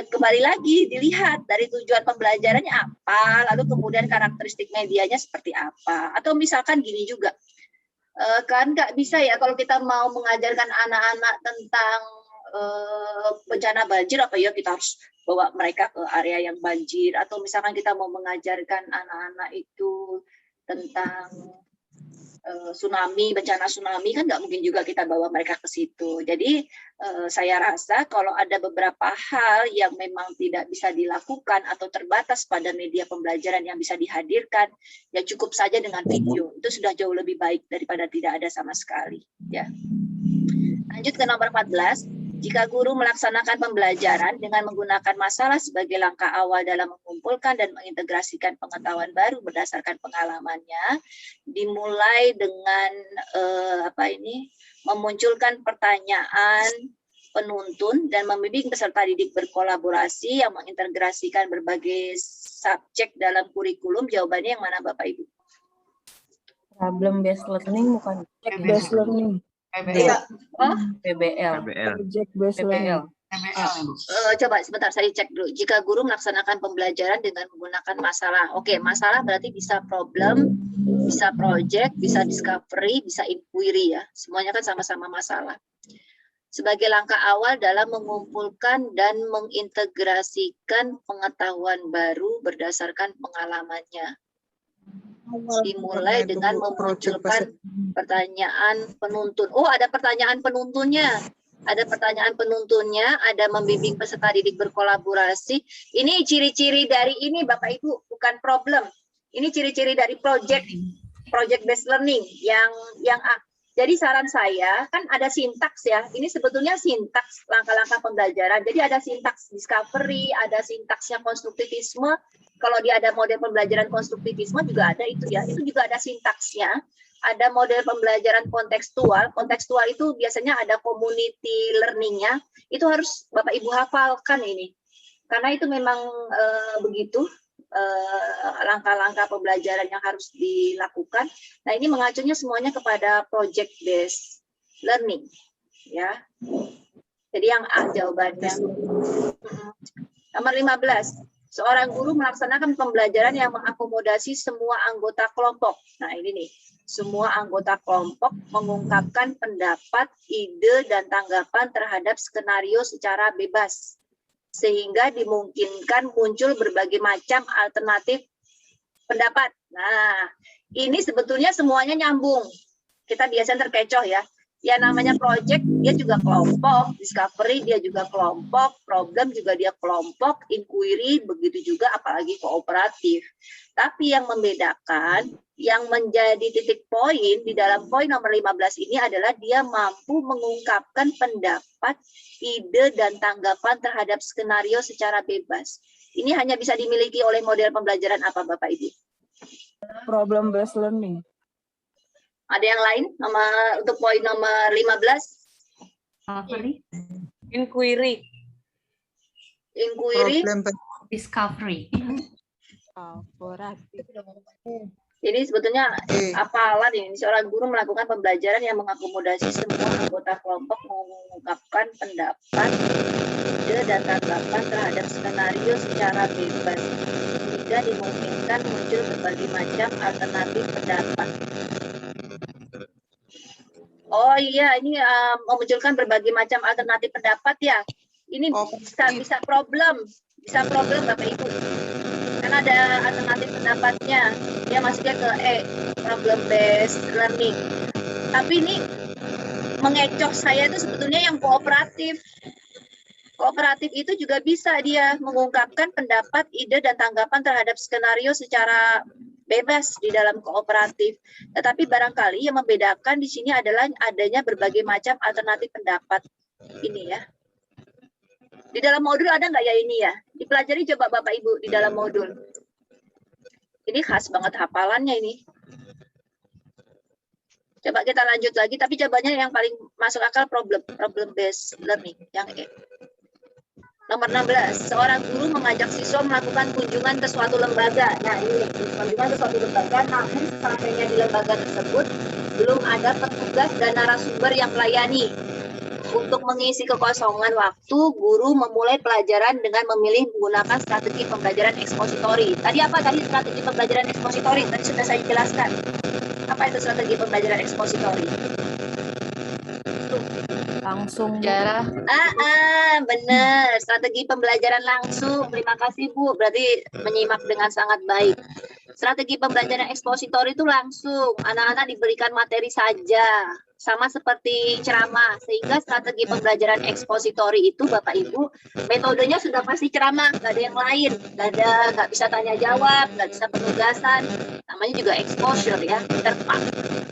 kembali lagi dilihat dari tujuan pembelajarannya apa, lalu kemudian karakteristik medianya seperti apa. Atau misalkan gini juga, kan nggak bisa ya kalau kita mau mengajarkan anak-anak tentang bencana banjir, apa ya kita harus bawa mereka ke area yang banjir, atau misalkan kita mau mengajarkan anak-anak itu tentang bencana tsunami, kan nggak mungkin juga kita bawa mereka ke situ. Jadi saya rasa kalau ada beberapa hal yang memang tidak bisa dilakukan atau terbatas pada media pembelajaran yang bisa dihadirkan, ya cukup saja dengan video. Itu sudah jauh lebih baik daripada tidak ada sama sekali. Ya. Lanjut ke nomor 14. Jika guru melaksanakan pembelajaran dengan menggunakan masalah sebagai langkah awal dalam mengumpulkan dan mengintegrasikan pengetahuan baru berdasarkan pengalamannya, dimulai dengan memunculkan pertanyaan penuntun dan membimbing peserta didik berkolaborasi yang mengintegrasikan berbagai subjek dalam kurikulum. Jawabannya yang mana Bapak Ibu? Problem based learning bukan project based learning. Iya. PBL. Project based learning. Coba sebentar saya cek dulu. Jika guru melaksanakan pembelajaran dengan menggunakan masalah. Oke, masalah berarti bisa problem, bisa project, bisa discovery, bisa inquiry ya. Semuanya kan sama-sama masalah. Sebagai langkah awal dalam mengumpulkan dan mengintegrasikan pengetahuan baru berdasarkan pengalamannya. Dimulai dengan memunculkan pertanyaan penuntun. Oh, ada pertanyaan penuntunnya. Ada pertanyaan penuntunnya, ada membimbing peserta didik berkolaborasi. Ini ciri-ciri dari ini Bapak Ibu, bukan problem. Ini ciri-ciri dari project based learning yang Jadi saran saya, kan ada sintaks ya, ini sebetulnya sintaks langkah-langkah pembelajaran. Jadi ada sintaks discovery, ada sintaksnya konstruktivisme. Kalau dia ada model pembelajaran konstruktivisme juga ada itu ya, itu juga ada sintaksnya. Ada model pembelajaran kontekstual. Kontekstual itu biasanya ada community learning-nya. Itu harus Bapak Ibu hafalkan ini. Karena itu memang begitu langkah-langkah pembelajaran yang harus dilakukan. Nah, ini mengacunya semuanya kepada project based learning, ya. Jadi yang A jawabannya. Nomor 15, seorang guru melaksanakan pembelajaran yang mengakomodasi semua anggota kelompok. Nah, ini nih, semua anggota kelompok mengungkapkan pendapat, ide, dan tanggapan terhadap skenario secara bebas, sehingga dimungkinkan muncul berbagai macam alternatif pendapat. Nah, ini sebetulnya semuanya nyambung. Kita biasanya terkecoh ya. Ya namanya project, dia juga kelompok, discovery dia juga kelompok, problem juga dia kelompok, inquiry begitu juga, apalagi kooperatif. Tapi yang membedakan, yang menjadi titik poin di dalam poin nomor 15 ini adalah dia mampu mengungkapkan pendapat, ide, dan tanggapan terhadap skenario secara bebas. Ini hanya bisa dimiliki oleh model pembelajaran apa, Bapak Ibu? Problem based learning. Ada yang lain untuk poin nomor 15? Inquiry. Inquiry. Discovery. Jadi sebetulnya apalan ini, seorang guru melakukan pembelajaran yang mengakomodasi semua anggota kelompok mengungkapkan pendapat, ide, dan tanggapan terhadap skenario secara bebas, sehingga dimungkinkan muncul berbagai macam alternatif pendapat. Oh iya, ini memunculkan berbagai macam alternatif pendapat ya. Ini bisa problem Bapak Ibu. Kan ada alternatif pendapatnya. Dia masuknya ke problem based learning. Tapi ini mengecoh saya itu sebetulnya yang kooperatif. Kooperatif itu juga bisa dia mengungkapkan pendapat, ide, dan tanggapan terhadap skenario secara bebas di dalam kooperatif. Tetapi barangkali yang membedakan di sini adalah adanya berbagai macam alternatif pendapat. Ini ya. Di dalam modul ada nggak ya ini ya? Dipelajari coba Bapak Ibu di dalam modul. Ini khas banget hafalannya ini. Coba kita lanjut lagi, tapi jawabannya yang paling masuk akal problem based learning. Yang E. Nomor 16, seorang guru mengajak siswa melakukan kunjungan ke suatu lembaga. Nah ini, kunjungan ke suatu lembaga, namun sampainya di lembaga tersebut belum ada petugas dan narasumber yang melayani. Untuk mengisi kekosongan waktu, guru memulai pelajaran dengan memilih menggunakan strategi pembelajaran ekspositori. Tadi apa tadi strategi pembelajaran ekspositori? Tadi sudah saya jelaskan. Apa itu strategi pembelajaran ekspositori? Langsung. Sejarah. Benar. Strategi pembelajaran langsung. Terima kasih Bu. Berarti menyimak dengan sangat baik. Strategi pembelajaran ekspositori itu langsung. Anak-anak diberikan materi saja. Sama seperti ceramah. Sehingga strategi pembelajaran ekspositori itu Bapak Ibu, metodenya sudah pasti ceramah. Nggak ada yang lain. Nggak bisa tanya jawab. Nggak bisa penugasan. Namanya juga exposure ya. Diterpa.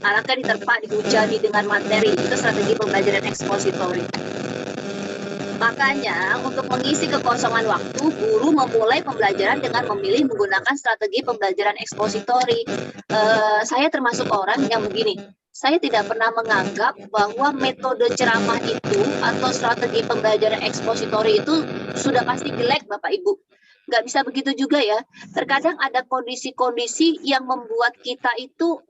Anaknya diterpa, dihujani dengan materi. Itu strategi pembelajaran ekspositori. Makanya untuk mengisi kekosongan waktu, guru memulai pembelajaran dengan memilih menggunakan strategi pembelajaran ekspositori. Saya termasuk orang yang begini. Saya tidak pernah menganggap bahwa metode ceramah itu atau strategi pembelajaran ekspositori itu sudah pasti jelek, Bapak Ibu. Nggak bisa begitu juga ya. Terkadang ada kondisi-kondisi yang membuat kita itu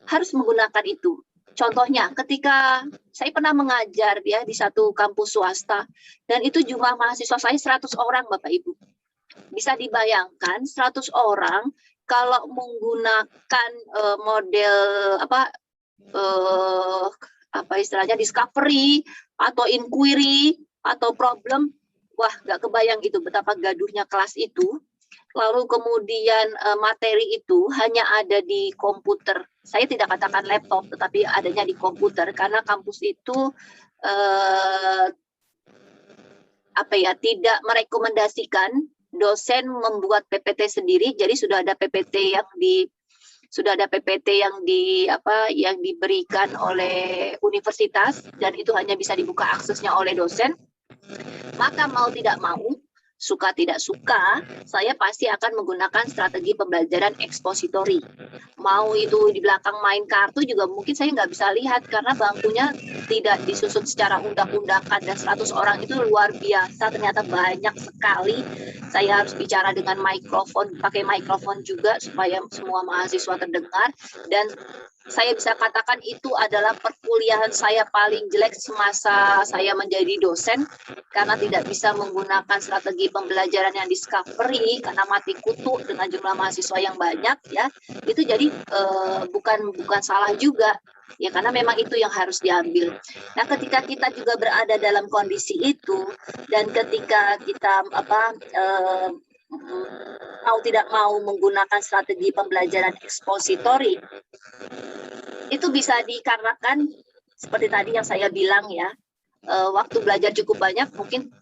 harus menggunakan itu. Contohnya, ketika saya pernah mengajar ya di satu kampus swasta, dan itu jumlah mahasiswa saya 100 orang, Bapak Ibu. Bisa dibayangkan 100 orang kalau menggunakan model apa istilahnya discovery atau inquiry atau problem, wah nggak kebayang itu betapa gaduhnya kelas itu. Lalu kemudian materi itu hanya ada di komputer. Saya tidak katakan laptop, tetapi adanya di komputer karena kampus itu tidak merekomendasikan dosen membuat PPT sendiri. Jadi sudah ada PPT yang sudah ada PPT yang diberikan oleh universitas dan itu hanya bisa dibuka aksesnya oleh dosen, maka mau tidak mau, suka tidak suka, saya pasti akan menggunakan strategi pembelajaran ekspositori. Mau itu di belakang main kartu juga mungkin saya nggak bisa lihat karena bangkunya tidak disusun secara undak-undakan dan 100 orang itu luar biasa, ternyata banyak sekali. Saya harus bicara dengan mikrofon, pakai mikrofon juga supaya semua mahasiswa terdengar, dan saya bisa katakan itu adalah perkuliahan saya paling jelek semasa saya menjadi dosen karena tidak bisa menggunakan strategi pembelajaran yang discovery karena mati kutu dengan jumlah mahasiswa yang banyak ya. Itu jadi bukan salah juga ya, karena memang itu yang harus diambil. Nah, ketika kita juga berada dalam kondisi itu dan ketika kita mau tidak mau menggunakan strategi pembelajaran ekspositori, itu bisa dikarenakan seperti tadi yang saya bilang ya, waktu belajar cukup banyak mungkin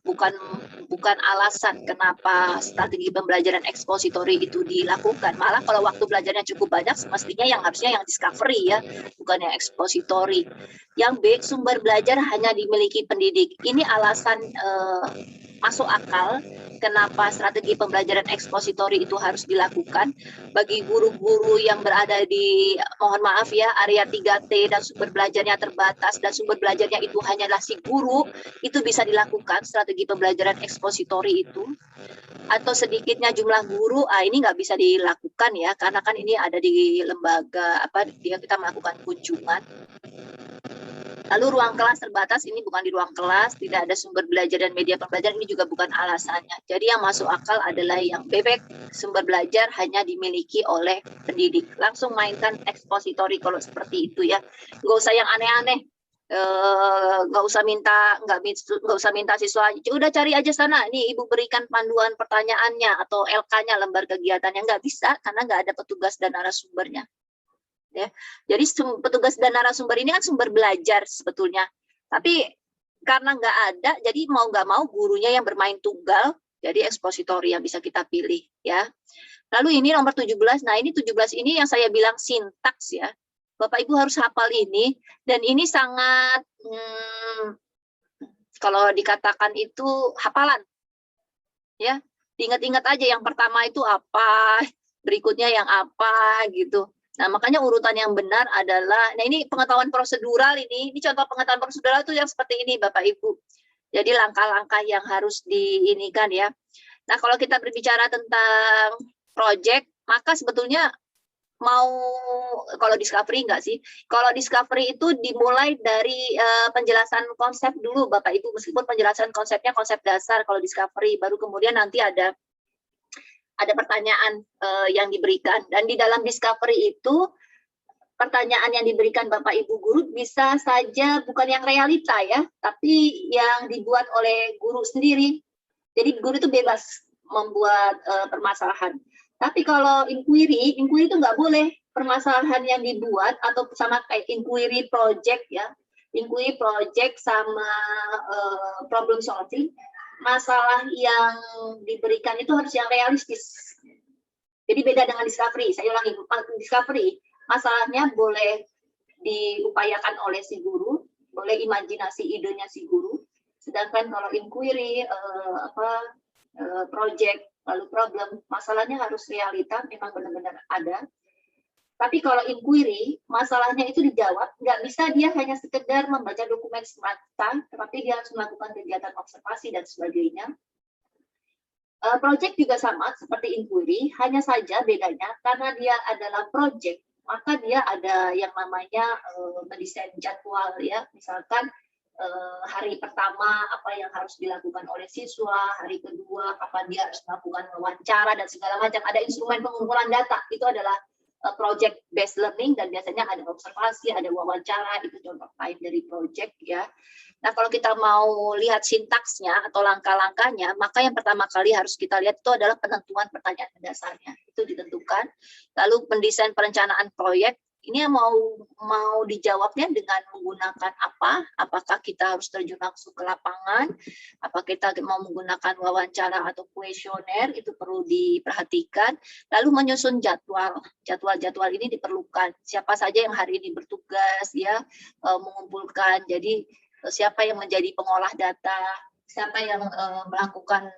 bukan alasan kenapa strategi pembelajaran ekspositori itu dilakukan. Malah kalau waktu belajarnya cukup banyak, semestinya yang harusnya yang discovery ya, bukan yang ekspositori. Yang B, sumber belajar hanya dimiliki pendidik. Ini alasan masuk akal kenapa strategi pembelajaran ekspositori itu harus dilakukan. Bagi guru-guru yang berada di, mohon maaf ya, area 3T dan sumber belajarnya terbatas dan sumber belajarnya itu hanyalah si guru, itu bisa dilakukan strategi pembelajaran ekspositori itu. Atau sedikitnya jumlah guru, ini nggak bisa dilakukan ya, karena kan ini ada di lembaga, kita melakukan kunjungan. Lalu ruang kelas terbatas, ini bukan di ruang kelas, tidak ada sumber belajar dan media pembelajaran, ini juga bukan alasannya. Jadi yang masuk akal adalah yang bebek, sumber belajar hanya dimiliki oleh pendidik. Langsung mainkan ekspositori kalau seperti itu ya. Nggak usah yang aneh-aneh, nggak usah minta siswa, udah cari aja sana, nih ibu berikan panduan pertanyaannya atau LK-nya, lembar kegiatannya. Nggak bisa, karena nggak ada petugas dan narasumbernya. Ya, jadi petugas dan narasumber ini kan sumber belajar sebetulnya, tapi karena nggak ada, jadi mau nggak mau gurunya yang bermain tunggal, jadi ekspositori yang bisa kita pilih ya. Lalu ini nomor 17, nah ini 17 ini yang saya bilang sintaks ya, Bapak Ibu harus hafal ini, dan ini sangat kalau dikatakan itu hafalan ya, diingat-ingat aja yang pertama itu apa, berikutnya yang apa gitu. Nah, makanya urutan yang benar adalah, nah ini pengetahuan prosedural ini contoh pengetahuan prosedural itu yang seperti ini Bapak Ibu. Jadi langkah-langkah yang harus diinikan ya. Nah, kalau kita berbicara tentang project, maka sebetulnya kalau discovery enggak sih? Kalau discovery itu dimulai dari penjelasan konsep dulu Bapak Ibu, meskipun penjelasan konsepnya konsep dasar kalau discovery, baru kemudian nanti ada pertanyaan yang diberikan, dan di dalam discovery itu pertanyaan yang diberikan Bapak Ibu guru bisa saja bukan yang realita ya, tapi yang dibuat oleh guru sendiri. Jadi guru itu bebas membuat permasalahan. Tapi kalau inquiry itu nggak boleh permasalahan yang dibuat atau sama kayak inquiry project ya, inquiry project sama problem solving. Masalah yang diberikan itu harus yang realistis. Jadi beda dengan discovery. Saya ulangi, discovery masalahnya boleh diupayakan oleh si guru, boleh imajinasi idenya si guru. Sedangkan kalau inquiry, project, lalu problem, masalahnya harus realita, memang benar-benar ada. Tapi kalau inquiry, masalahnya itu dijawab, nggak bisa dia hanya sekedar membaca dokumen semata, tetapi dia harus melakukan kegiatan observasi dan sebagainya. Project juga sama seperti inquiry, hanya saja bedanya karena dia adalah project, maka dia ada yang namanya mendesain jadwal ya, misalkan hari pertama apa yang harus dilakukan oleh siswa, hari kedua kapan dia harus melakukan wawancara dan segala macam, ada instrumen pengumpulan data, itu adalah project based learning, dan biasanya ada observasi, ada wawancara, itu contoh lain dari project ya. Nah, kalau kita mau lihat sintaksnya atau langkah-langkahnya, maka yang pertama kali harus kita lihat itu adalah penentuan pertanyaan dasarnya. Itu ditentukan. Lalu pendesain perencanaan proyek, Ini yang mau dijawabnya dengan menggunakan apa? Apakah kita harus terjun langsung ke lapangan? Apa kita mau menggunakan wawancara atau kuesioner? Itu perlu diperhatikan. Lalu menyusun jadwal. Jadwal ini diperlukan. Siapa saja yang hari ini bertugas ya mengumpulkan. Jadi siapa yang menjadi pengolah data? Siapa yang melakukan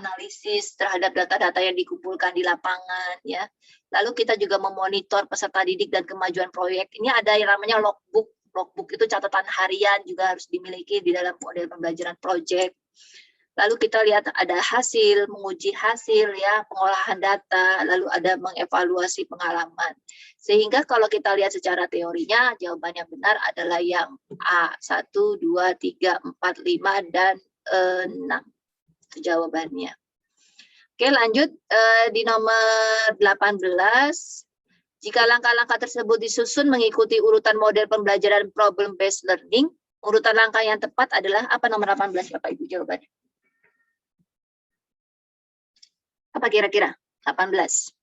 analisis terhadap data-data yang dikumpulkan di lapangan ya. Lalu kita juga memonitor peserta didik dan kemajuan proyek. Ini ada yang namanya logbook. Logbook itu catatan harian juga harus dimiliki di dalam model pembelajaran proyek. Lalu kita lihat ada hasil, menguji hasil ya, pengolahan data, lalu ada mengevaluasi pengalaman. Sehingga kalau kita lihat secara teorinya, jawaban yang benar adalah yang A, 1, 2, 3, 4, 5, dan 6. Itu jawabannya. Oke, lanjut di nomor 18. Jika langkah-langkah tersebut disusun mengikuti urutan model pembelajaran problem based learning, urutan langkah yang tepat adalah apa nomor 18 Bapak Ibu jawabannya? Apa kira-kira? 18.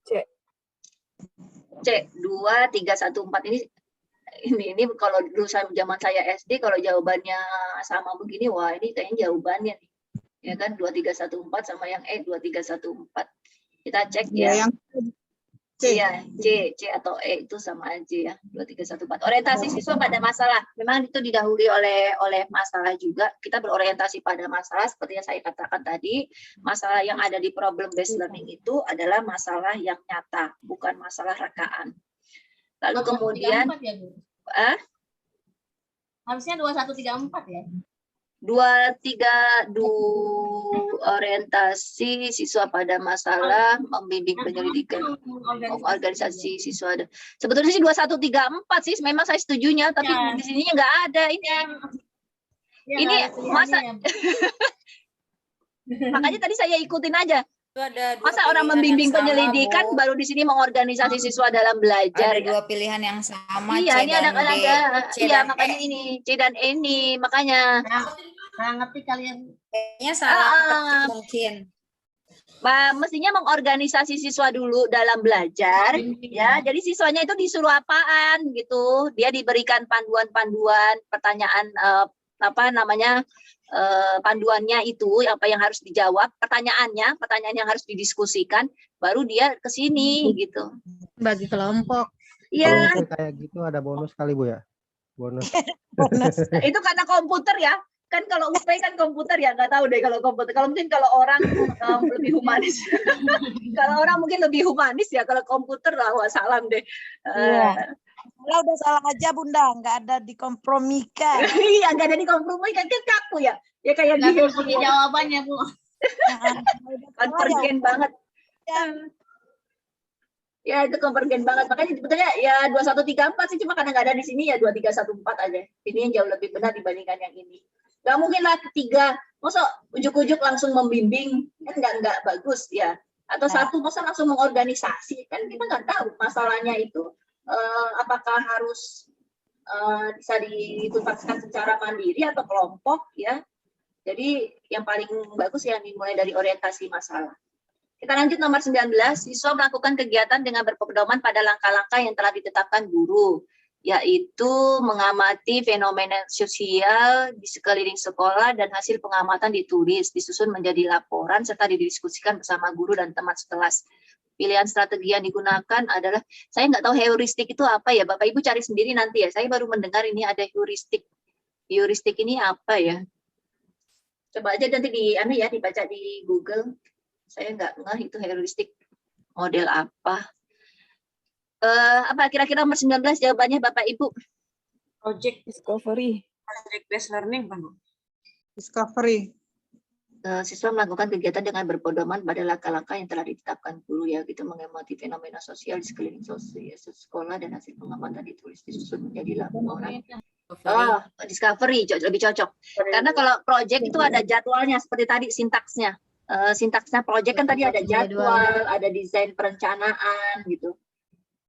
C. C, 2, 3, 1, 4 ini kalau dulu zaman saya SD kalau jawabannya sama begini, wah ini kayaknya jawabannya nih. Ya kan 2, 3, 1, 4 sama yang E 2, 3, 1, 4. Kita cek ya. Yang C. Iya, C atau E itu sama aja ya. 2, 3, 1, 4. Orientasi siswa pada masalah. Memang itu didahului oleh masalah juga. Kita berorientasi pada masalah seperti yang saya katakan tadi. Masalah yang ada di problem based learning itu adalah masalah yang nyata, bukan masalah rekaan. Lalu kemudian Harusnya 2134 ya. 2, 3 orientasi siswa pada masalah membimbing penyelidikan organisasi siswa. Sebetulnya sih 2134 sih, memang saya setujunya, tapi Ya. di sininya nggak ada ini. Ini masa makanya tadi saya ikutin aja. Masa orang membimbing penyelidikan baru di sini mengorganisasi siswa dalam belajar. Ada dua pilihan yang sama. Iya, C ini dan ada D. C iya dan makanya E. ini C dan E ini makanya. Nah, ngerti kalian. Kayaknya salah ketik mungkin. Mestinya mengorganisasi siswa dulu dalam belajar ya. Jadi siswanya itu disuruh apaan gitu. Dia diberikan panduan-panduan, pertanyaan panduannya itu apa yang harus dijawab, pertanyaan yang harus didiskusikan, baru dia ke sini gitu. Bagi kelompok. Iya. Kalau kayak gitu ada bonus kali Bu ya? Bonus. Itu karena komputer ya. Kan kalau UP kan komputer ya, nggak tahu deh kalau komputer. Kalau mungkin kalau orang lebih humanis. Kalau orang mungkin lebih humanis ya, kalau komputer lah salam deh. Iya. Kalau udah salah aja Bunda, nggak ada dikompromikan. Iya, nggak ada dikompromikan, kan kaku ya. Ya kayak Nggak gitu. punya jawabannya, Bu. Konvergen banget. Ya itu konvergen banget. Makanya sebetulnya ya 2134 sih, cuma karena nggak ada di sini ya 2314 aja. Ini yang jauh lebih benar dibandingkan yang ini. Nggak mungkin lah ketiga. Masa ujuk-ujuk langsung membimbing kan nggak bagus ya. Atau satu masa langsung mengorganisasi kan kita nggak tahu masalahnya itu apakah harus bisa dituntaskan secara mandiri atau kelompok ya. Jadi yang paling bagus yang dimulai dari orientasi masalah. Kita lanjut nomor 19, siswa melakukan kegiatan dengan berpedoman pada langkah-langkah yang telah ditetapkan guru, yaitu mengamati fenomena sosial di sekeliling sekolah dan hasil pengamatan ditulis, disusun menjadi laporan, serta didiskusikan bersama guru dan teman sekelas. Pilihan strategi yang digunakan adalah, saya nggak tahu heuristik itu apa ya, Bapak Ibu cari sendiri nanti ya, saya baru mendengar ini ada heuristik. Heuristik ini apa ya? Coba aja nanti dibaca di Google. Saya nggak ngeh itu heuristik model apa. Apa kira-kira nomor 19 jawabannya Bapak Ibu? Project discovery. Project based learning, Bang. Discovery. Siswa melakukan kegiatan dengan berpedoman pada langkah-langkah yang telah ditetapkan guru ya, gitu, mengamati fenomena sosial di sekeliling sekolah dan hasil pengamatan ditulis disusun menjadi laporan. Discovery lebih cocok. Karena kalau project itu ada jadwalnya seperti tadi sintaksnya. Sintaksnya project kan tadi ada jadwal, ada desain perencanaan gitu.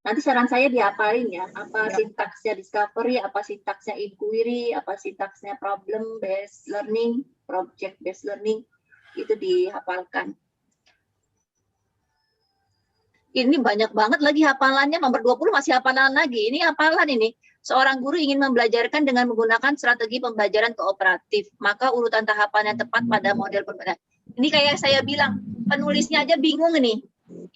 Nanti saran saya dihafalin ya, apa sintaksnya discovery, apa sintaksnya inquiry, apa sintaksnya problem based learning, project based learning, itu dihafalkan. Ini banyak banget lagi hafalannya, nomor 20 masih hafalan lagi. Ini hafalan ini. Seorang guru ingin membelajarkan dengan menggunakan strategi pembelajaran kooperatif. Maka urutan tahapan yang tepat pada model pembelajaran. Ini kayak saya bilang, penulisnya aja bingung nih.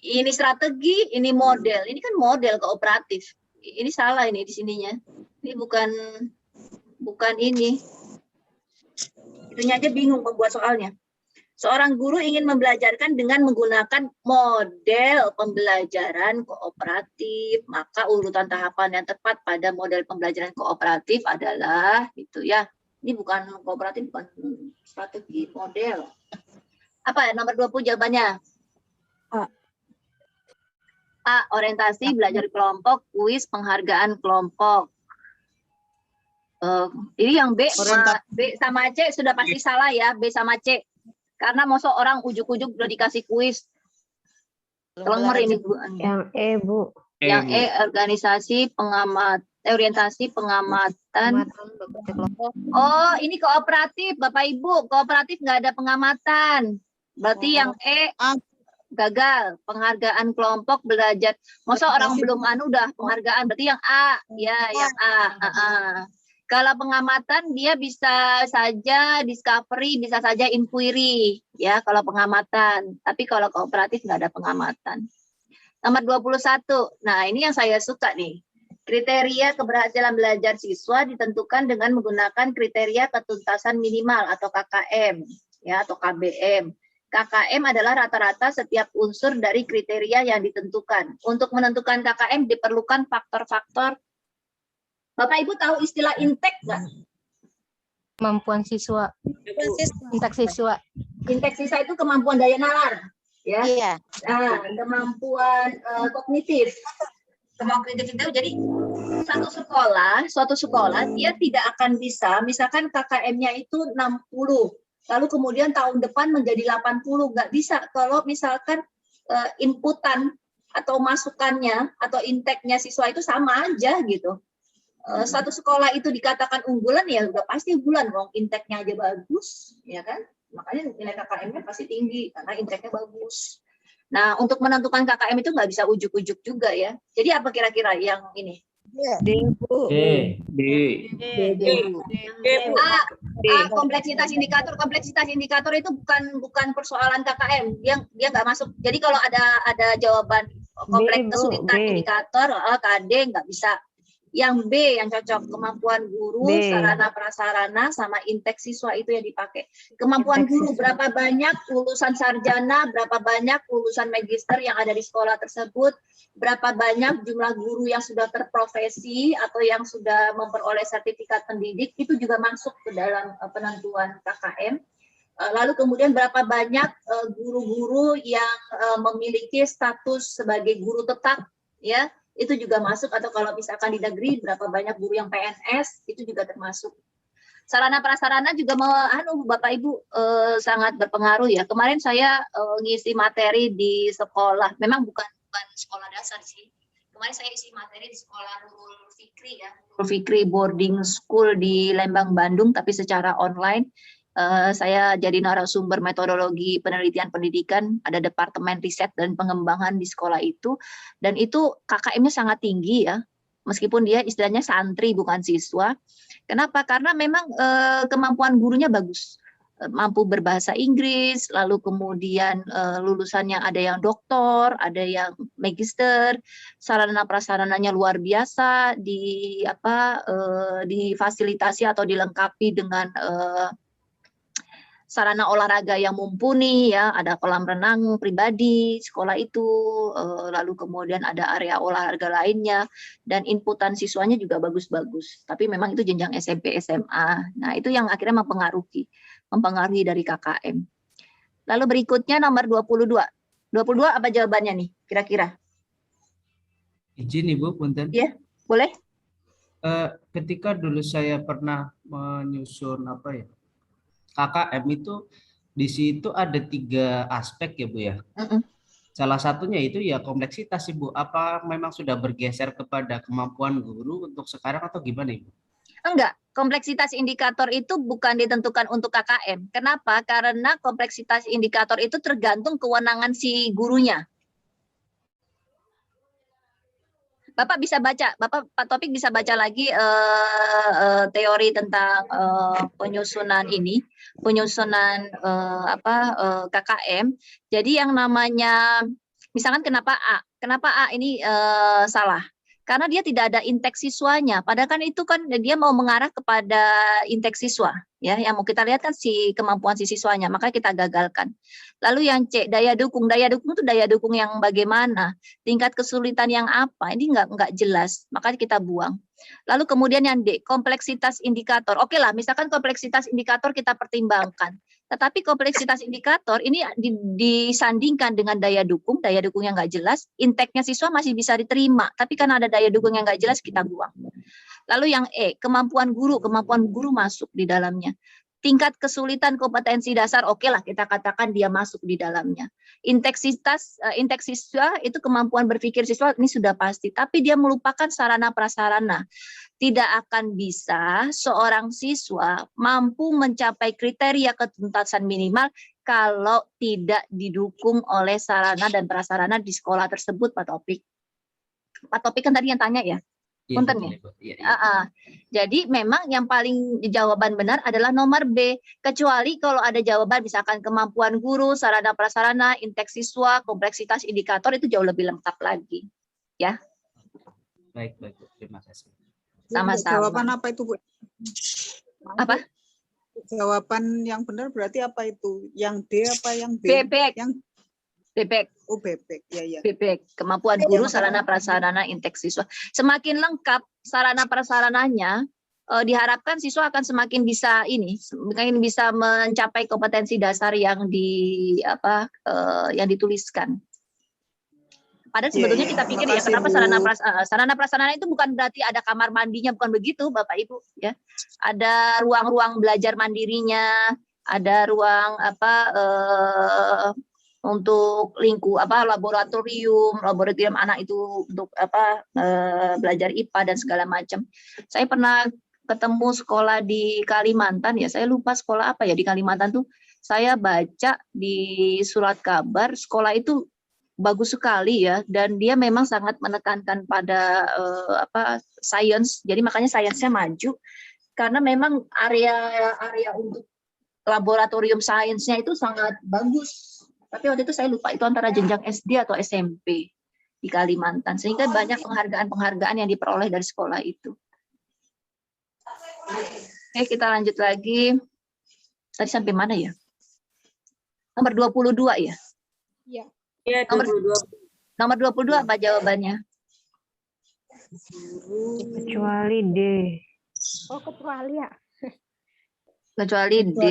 Ini strategi, ini model. Ini kan model kooperatif. Ini salah ini di sininya. Ini bukan ini. Itunya aja bingung membuat soalnya. Seorang guru ingin membelajarkan dengan menggunakan model pembelajaran kooperatif, maka urutan tahapan yang tepat pada model pembelajaran kooperatif adalah itu ya. Ini bukan kooperatif, bukan strategi, model. Apa ya nomor 20 jawabannya? A. Orientasi, belajar kelompok, kuis, penghargaan kelompok. Ini yang B sama C sudah pasti salah ya, B sama C. Karena masa orang ujuk-ujuk udah dikasih kuis. Lenger ini Bu. Yang E, Bu. Yang E, orientasi pengamatan. Oh, ini kooperatif, Bapak Ibu. Kooperatif nggak ada pengamatan. Berarti yang E gagal. Penghargaan kelompok belajar. Masa orang belum udah penghargaan. Berarti yang A. Ya, yang A. Kalau pengamatan dia bisa saja discovery, bisa saja inquiry, ya kalau pengamatan. Tapi kalau kooperatif nggak ada pengamatan. Nomor 21. Nah, ini yang saya suka nih. Kriteria keberhasilan belajar siswa ditentukan dengan menggunakan kriteria ketuntasan minimal atau KKM, ya atau KBM. KKM adalah rata-rata setiap unsur dari kriteria yang ditentukan. Untuk menentukan KKM diperlukan faktor-faktor. Bapak Ibu tahu istilah intek nggak? Kemampuan siswa. Intek siswa. Intek siswa itu kemampuan daya nalar, ya. Iya. Nah, kemampuan kognitif. Kemampuan kognitif itu jadi suatu sekolah dia tidak akan bisa, misalkan KKM-nya itu 60, lalu kemudian tahun depan menjadi 80, nggak bisa kalau misalkan inputan atau masukannya atau inteknya siswa itu sama aja gitu. Satu sekolah itu dikatakan unggulan ya udah pasti unggulan, wong inteknya aja bagus, ya kan? Makanya nilai KKM-nya pasti tinggi karena inteknya bagus. Nah, untuk menentukan KKM itu nggak bisa ujuk-ujuk juga ya. Jadi apa kira-kira yang ini? D, Bu. Kompleksitas indikator. Kompleksitas indikator itu bukan persoalan KKM. Dia nggak masuk. Jadi kalau ada jawaban kompleks kesulitan indikator, KD nggak bisa. Yang B yang cocok, kemampuan guru, sarana prasarana, sama intek siswa itu yang dipakai. Kemampuan guru, berapa banyak lulusan sarjana, berapa banyak lulusan magister yang ada di sekolah tersebut, berapa banyak jumlah guru yang sudah terprofesi atau yang sudah memperoleh sertifikat pendidik, itu juga masuk ke dalam penentuan KKM. Lalu kemudian berapa banyak guru-guru yang memiliki status sebagai guru tetap, ya, itu juga masuk. Atau kalau misalkan di negeri berapa banyak guru yang PNS, itu juga termasuk. Sarana prasarana juga Bapak Ibu sangat berpengaruh ya. Kemarin saya ngisi materi di sekolah, memang bukan sekolah dasar sih. Kemarin saya isi materi di sekolah Nurul Fikri ya, Nurul Fikri boarding school di Lembang, Bandung, tapi secara online. Saya jadi narasumber metodologi penelitian pendidikan, ada departemen riset dan pengembangan di sekolah itu, dan itu KKM-nya sangat tinggi ya, meskipun dia istilahnya santri bukan siswa. Kenapa? Karena memang kemampuan gurunya bagus, mampu berbahasa Inggris, lalu kemudian lulusannya ada yang doktor, ada yang magister, sarana prasarananya luar biasa, difasilitasi atau dilengkapi dengan sarana olahraga yang mumpuni ya, ada kolam renang pribadi sekolah itu, lalu kemudian ada area olahraga lainnya, dan inputan siswanya juga bagus-bagus. Tapi memang itu jenjang SMP SMA. Nah, itu yang akhirnya mempengaruhi dari KKM. Lalu berikutnya nomor 22. 22 apa jawabannya nih kira-kira? Izin Ibu, punten. Iya, boleh. Ketika dulu saya pernah menyusun KKM itu, di situ ada 3 aspek ya Bu ya. Salah satunya itu ya kompleksitas Ibu. Apa memang sudah bergeser kepada kemampuan guru untuk sekarang atau gimana Ibu? Enggak, kompleksitas indikator itu bukan ditentukan untuk KKM. Kenapa? Karena kompleksitas indikator itu tergantung kewenangan si gurunya. Bapak bisa baca, Pak Topik bisa baca lagi teori tentang penyusunan ini, KKM. Jadi yang namanya, misalkan kenapa A ini salah? Karena dia tidak ada inteks siswanya. Padahal kan itu kan dia mau mengarah kepada inteks siswa, ya. Yang mau kita lihat kan si kemampuan si siswanya, maka kita gagalkan. Lalu yang C, daya dukung itu daya dukung yang bagaimana? Tingkat kesulitan yang apa? Ini nggak jelas, maka kita buang. Lalu kemudian yang D, kompleksitas indikator. Oke lah, misalkan kompleksitas indikator kita pertimbangkan. Tetapi kompleksitas indikator ini disandingkan dengan daya dukung yang nggak jelas, inteknya siswa masih bisa diterima, tapi karena ada daya dukung yang nggak jelas, kita buang. Lalu yang E, kemampuan guru masuk di dalamnya. Tingkat kesulitan kompetensi dasar, oke lah kita katakan dia masuk di dalamnya. Inteks siswa itu kemampuan berpikir siswa ini sudah pasti, tapi dia melupakan sarana prasarana. Tidak akan bisa seorang siswa mampu mencapai kriteria ketuntasan minimal kalau tidak didukung oleh sarana dan prasarana di sekolah tersebut, Pak Topik. Pak Topik kan tadi yang tanya ya? Punten ya? Jadi memang yang paling jawaban benar adalah nomor B. Kecuali kalau ada jawaban misalkan kemampuan guru, sarana prasarana, inteks siswa, kompleksitas indikator itu jauh lebih lengkap lagi. Ya. Baik, terima kasih. Sama-sama. Jawaban apa itu, Bu? Apa? Jawaban yang benar berarti apa itu? Yang D apa yang B? Bebek. Yang Bebek. Oh, bebek. Ya. Bebek. Kemampuan guru, sarana prasarana, inteks siswa. Semakin lengkap sarana prasarananya, diharapkan siswa akan semakin bisa mencapai kompetensi dasar yang yang dituliskan. Padahal sebetulnya kita pikir ya, kenapa sarana prasarana itu bukan berarti ada kamar mandinya, bukan begitu Bapak Ibu ya. Ada ruang-ruang belajar mandirinya, ada ruang untuk laboratorium anak itu untuk belajar IPA dan segala macam. Saya pernah ketemu sekolah di Kalimantan ya, saya lupa sekolah apa ya di Kalimantan tuh. Saya baca di surat kabar sekolah itu bagus sekali ya, dan dia memang sangat menekankan pada sains. Jadi makanya sainsnya maju karena memang area untuk laboratorium sainsnya itu sangat bagus. Tapi waktu itu saya lupa itu antara jenjang SD atau SMP di Kalimantan, sehingga banyak penghargaan yang diperoleh dari sekolah itu. Oke, kita lanjut lagi. Tadi sampai mana ya? Nomor 22 ya? Iya. Nomor 22 apa jawabannya? Kecuali D. Oh, kecuali ya. Kecuali D.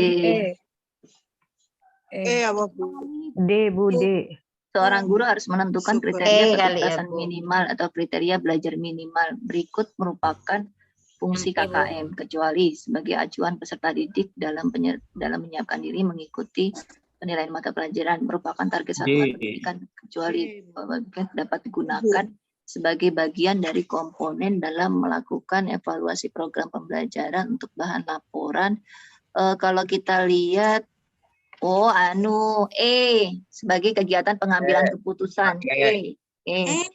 Apa, Bu? D, Bu, D. Seorang guru harus menentukan kriteria ketuntasan minimal atau kriteria belajar minimal. Berikut merupakan fungsi KKM, kecuali sebagai acuan peserta didik dalam menyiapkan diri mengikuti penilaian mata pelajaran, merupakan target satuan pendidikan, kecuali dapat digunakan sebagai bagian dari komponen dalam melakukan evaluasi program pembelajaran untuk bahan laporan. Kalau kita lihat, sebagai kegiatan pengambilan keputusan. Yang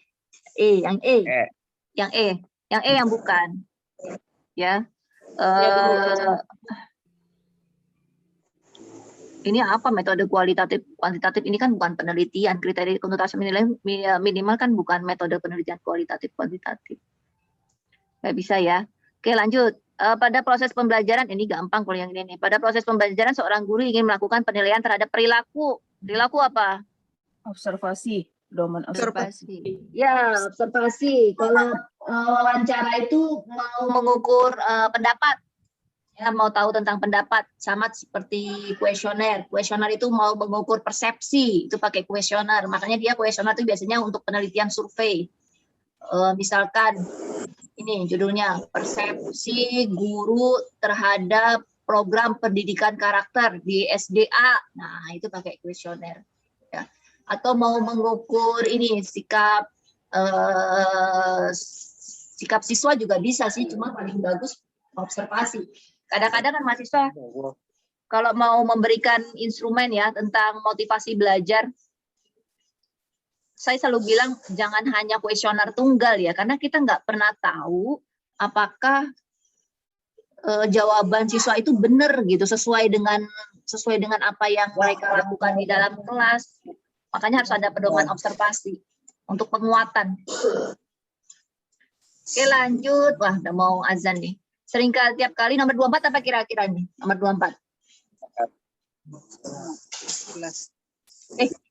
bukan. Ya. Ini apa metode kualitatif kuantitatif, ini kan bukan penelitian. Kriteria ketuntasan minimal kan bukan metode penelitian kualitatif kuantitatif. Nggak bisa ya. Oke, lanjut. Pada proses pembelajaran, ini gampang kalau yang ini. Pada proses pembelajaran seorang guru ingin melakukan penilaian terhadap perilaku. Perilaku apa? Observasi. Domain observasi. Ya, observasi. Kalau wawancara itu mau mengukur pendapat. Ya, mau tahu tentang pendapat, sama seperti kuesioner. Kuesioner itu mau mengukur persepsi, itu pakai kuesioner. Makanya dia kuesioner itu biasanya untuk penelitian survei. Misalkan ini judulnya persepsi guru terhadap program pendidikan karakter di SDA. Nah, itu pakai kuesioner. Ya. Atau mau mengukur ini sikap siswa juga bisa sih, cuma paling bagus observasi. Kadang-kadang kan mahasiswa kalau mau memberikan instrumen ya tentang motivasi belajar, saya selalu bilang jangan hanya kuesioner tunggal ya, karena kita nggak pernah tahu apakah jawaban siswa itu benar gitu, sesuai dengan apa yang mereka lakukan di dalam kelas. Makanya harus ada pedoman observasi untuk penguatan. Oke, lanjut. Wah, udah mau azan nih. Seringkali tiap kali nomor 24 apa kira-kira nih? Nomor 24.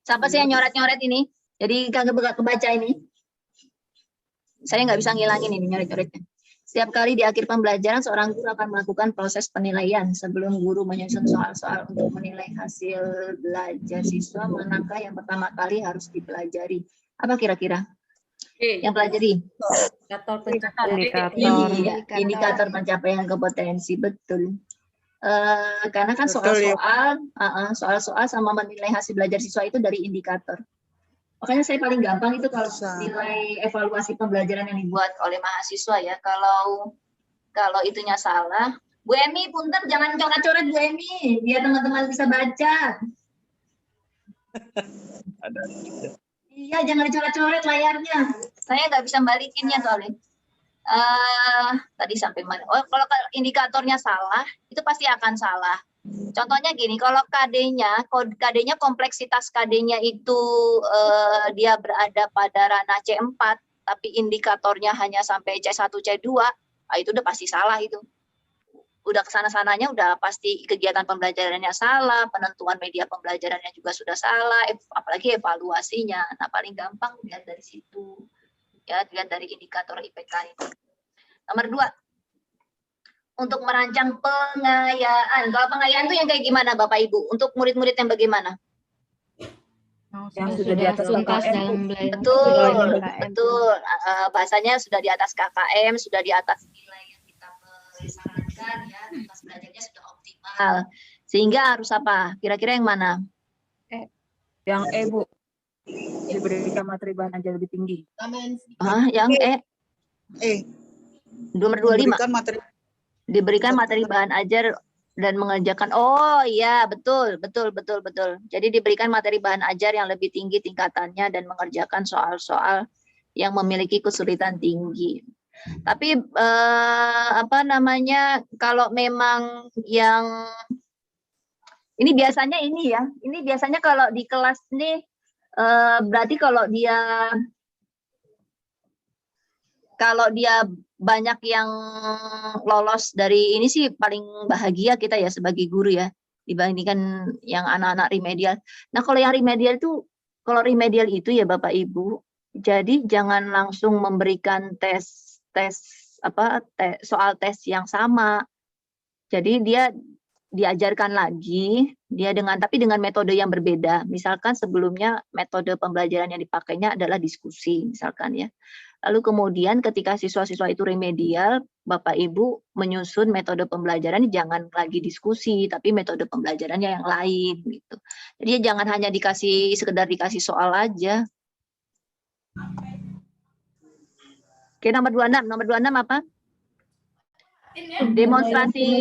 Siapa sih yang nyoret-nyoret ini? Jadi kagak kebaca ini. Saya nggak bisa ngilangin ini nyoret-nyoretnya. Setiap kali di akhir pembelajaran, seorang guru akan melakukan proses penilaian. Sebelum guru menyusun soal-soal untuk menilai hasil belajar siswa, manakah yang pertama kali harus dipelajari? Apa kira-kira? Yang pelajari? Indikator pencapaian kompetensi, betul. Karena kan soal-soal sama menilai hasil belajar siswa itu dari indikator. Makanya saya paling gampang itu kalau nilai evaluasi pembelajaran yang dibuat oleh mahasiswa ya. Kalau itunya salah, Bu Emi, punten jangan coret-coret Bu Emi, biar teman-teman bisa baca. Iya, jangan dicoret-coret layarnya. Saya nggak bisa balikinnya soalnya. Tadi sampai mana? Oh, kalau indikatornya salah, itu pasti akan salah. Contohnya gini, kalau KD-nya kompleksitas KD-nya itu dia berada pada ranah C4, tapi indikatornya hanya sampai C1, C2, itu udah pasti salah itu. Udah kesana-sananya udah pasti kegiatan pembelajarannya salah, penentuan media pembelajarannya juga sudah salah, apalagi evaluasinya. Nah, paling gampang lihat dari situ. Ya, lihat dari indikator IPK itu. Nomor 2. Untuk merancang pengayaan. Kalau pengayaan itu yang kayak gimana Bapak Ibu? Untuk murid-murid yang bagaimana? Yang sudah di atas KKM. Betul. Bahasanya sudah di atas KKM, sudah di atas nilai yang kita sarankan ya, tuntas belajarnya sudah optimal. Sehingga harus apa? Kira-kira yang mana? Yang Bu. Diberikan materi bahan ajar lebih tinggi. Yang nomor 25. Diberikan materi bahan ajar dan mengerjakan. Oh iya, betul. Jadi diberikan materi bahan ajar yang lebih tinggi tingkatannya dan mengerjakan soal-soal yang memiliki kesulitan tinggi. Tapi kalau memang yang ini biasanya kalau di kelas nih berarti kalau dia banyak yang lolos dari ini sih paling bahagia kita ya sebagai guru ya, dibandingkan yang anak-anak remedial. Nah, kalau yang remedial itu ya Bapak Ibu, jadi jangan langsung memberikan soal tes yang sama. Jadi dia diajarkan lagi tapi dengan metode yang berbeda. Misalkan sebelumnya metode pembelajaran yang dipakainya adalah diskusi misalkan ya. Lalu kemudian ketika siswa-siswa itu remedial, Bapak Ibu menyusun metode pembelajaran jangan lagi diskusi, tapi metode pembelajarannya yang lain gitu. Jadi jangan hanya sekedar dikasih soal aja. Oke, nomor 26. Nomor 26 apa?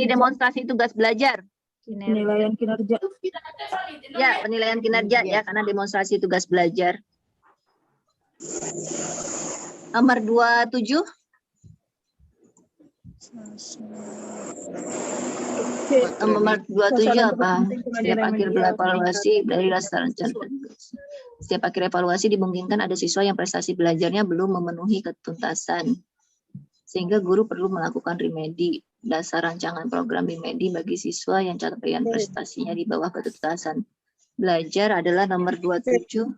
Demonstrasi tugas belajar. Penilaian kinerja. Ya, penilaian kinerja ya, karena demonstrasi tugas belajar. Nomor 27. Nomor 27 apa? Setiap akhir evaluasi dari lasaran Setiap akhir evaluasi dimungkinkan ada siswa yang prestasi belajarnya belum memenuhi ketuntasan. Sehingga guru perlu melakukan remedi. Dasar rancangan program remedi bagi siswa yang capaian prestasinya di bawah ketuntasan belajar adalah nomor 27.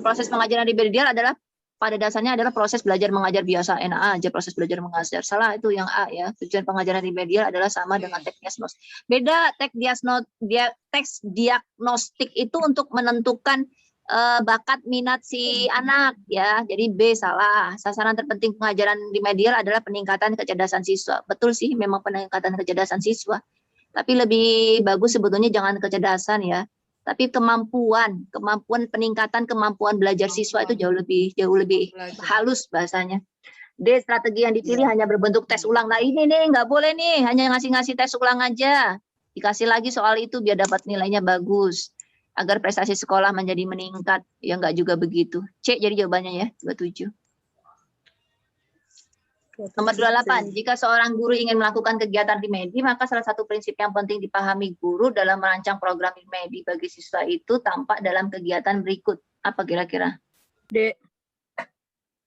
Proses pengajaran remedial adalah pada dasarnya adalah proses belajar mengajar biasa, enak aja proses belajar mengajar. Salah itu yang A ya. Tujuan pengajaran remedial adalah sama dengan teks diagnostik. Beda, teks diagnostik itu untuk menentukan bakat minat si anak ya. Jadi B salah. Sasaran terpenting pengajaran remedial adalah peningkatan kecerdasan siswa. Betul sih memang peningkatan kecerdasan siswa. Tapi lebih bagus sebetulnya jangan kecerdasan ya. Tapi kemampuan peningkatan kemampuan belajar siswa itu jauh lebih halus bahasanya. D, strategi yang dipilih hanya berbentuk tes ulang. Nah ini nih nggak boleh nih hanya ngasih tes ulang aja. Dikasih lagi soal itu biar dapat nilainya bagus. agar prestasi sekolah menjadi meningkat. Ya enggak juga begitu. C jadi jawabannya ya, 27. Nomor 28, jika seorang guru ingin melakukan kegiatan Remedi, maka salah satu prinsip yang penting dipahami guru dalam merancang program Remedi bagi siswa itu tampak dalam kegiatan berikut. Apa kira-kira? D.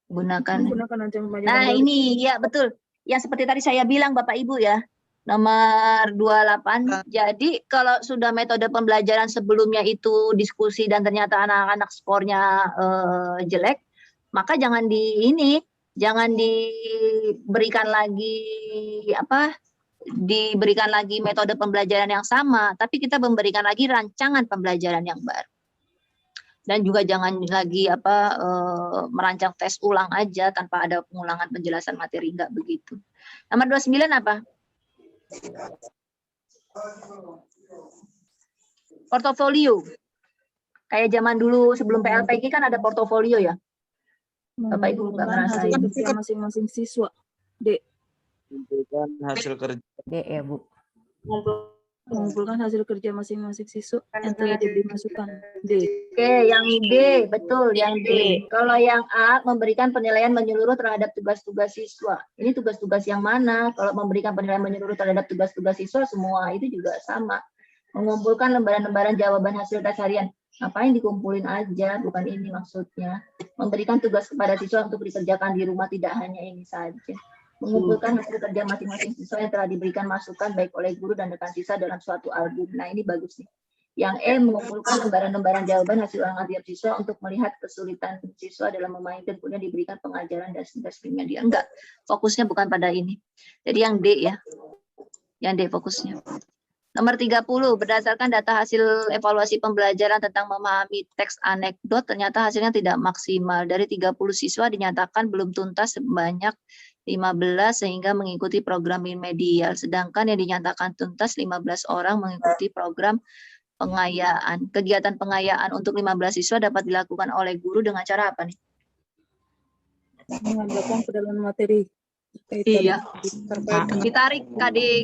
Gunakan. Menggunakan ancaman pembelajaran Nah, baru. ini ya betul. Yang seperti tadi saya bilang Bapak Ibu ya. Nomor 28. Jadi kalau sudah metode pembelajaran sebelumnya itu diskusi dan ternyata anak-anak skornya jelek, maka jangan diberikan lagi metode pembelajaran yang sama, tapi kita memberikan lagi rancangan pembelajaran yang baru. Dan juga jangan lagi merancang tes ulang aja tanpa ada pengulangan penjelasan materi, enggak begitu. Nomor 29 apa? Portofolio. Kayak zaman dulu sebelum PLPG kan ada portofolio ya. Bapak Ibu nggak ngerasain. Hasil kerja masing-masing siswa. D. Mengumpulkan hasil kerja. D ya Bu. Mengumpulkan hasil kerja masing-masing siswa yang telah diberi masukan. D. Oke, yang D, betul, yang D. Kalau yang A, memberikan penilaian menyeluruh terhadap tugas-tugas siswa. Ini tugas-tugas yang mana? Kalau memberikan penilaian menyeluruh terhadap tugas-tugas siswa, semua itu juga sama. Mengumpulkan lembaran-lembaran jawaban hasil tes harian. Ngapain dikumpulin aja, bukan ini maksudnya. Memberikan tugas kepada siswa untuk dikerjakan di rumah, tidak hanya ini saja. Mengumpulkan hasil kerja masing-masing siswa yang telah diberikan masukan baik oleh guru dan rekan siswa dalam suatu album. Nah, ini bagus nih. Yang E, mengumpulkan lembaran-lembaran jawaban hasil ulangan tiap siswa untuk melihat kesulitan siswa dalam memainkan, kemudian diberikan pengajaran dan dasarnya dia. Enggak, fokusnya bukan pada ini. Jadi yang D ya. Yang D fokusnya. Nomor 30, berdasarkan data hasil evaluasi pembelajaran tentang memahami teks anekdot, ternyata hasilnya tidak maksimal. Dari 30 siswa dinyatakan belum tuntas sebanyak 15 sehingga mengikuti program remedial. Sedangkan yang dinyatakan tuntas 15 orang mengikuti program pengayaan. Kegiatan pengayaan untuk 15 siswa dapat dilakukan oleh guru dengan cara apa nih? Mengadakan pendalaman materi. Iya. Terkait dengan Ditarik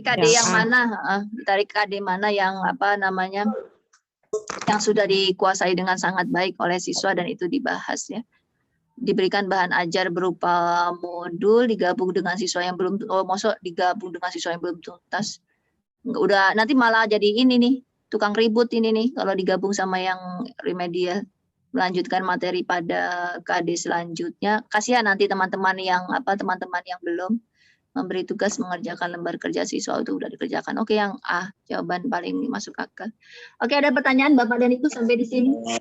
KD yang mana? Ditarik KD mana yang yang sudah dikuasai dengan sangat baik oleh siswa dan itu dibahas ya. Diberikan bahan ajar berupa modul digabung dengan siswa yang belum digabung dengan siswa yang belum tuntas. Udah nanti malah jadi ini nih, tukang ribut ini nih kalau digabung sama yang remedial. Melanjutkan materi pada KD selanjutnya. Kasihan nanti teman-teman yang belum memberi tugas mengerjakan lembar kerja siswa itu udah dikerjakan. Oke, yang A, jawaban paling masuk akal. Oke, ada pertanyaan Bapak dan Ibu sampai di sini?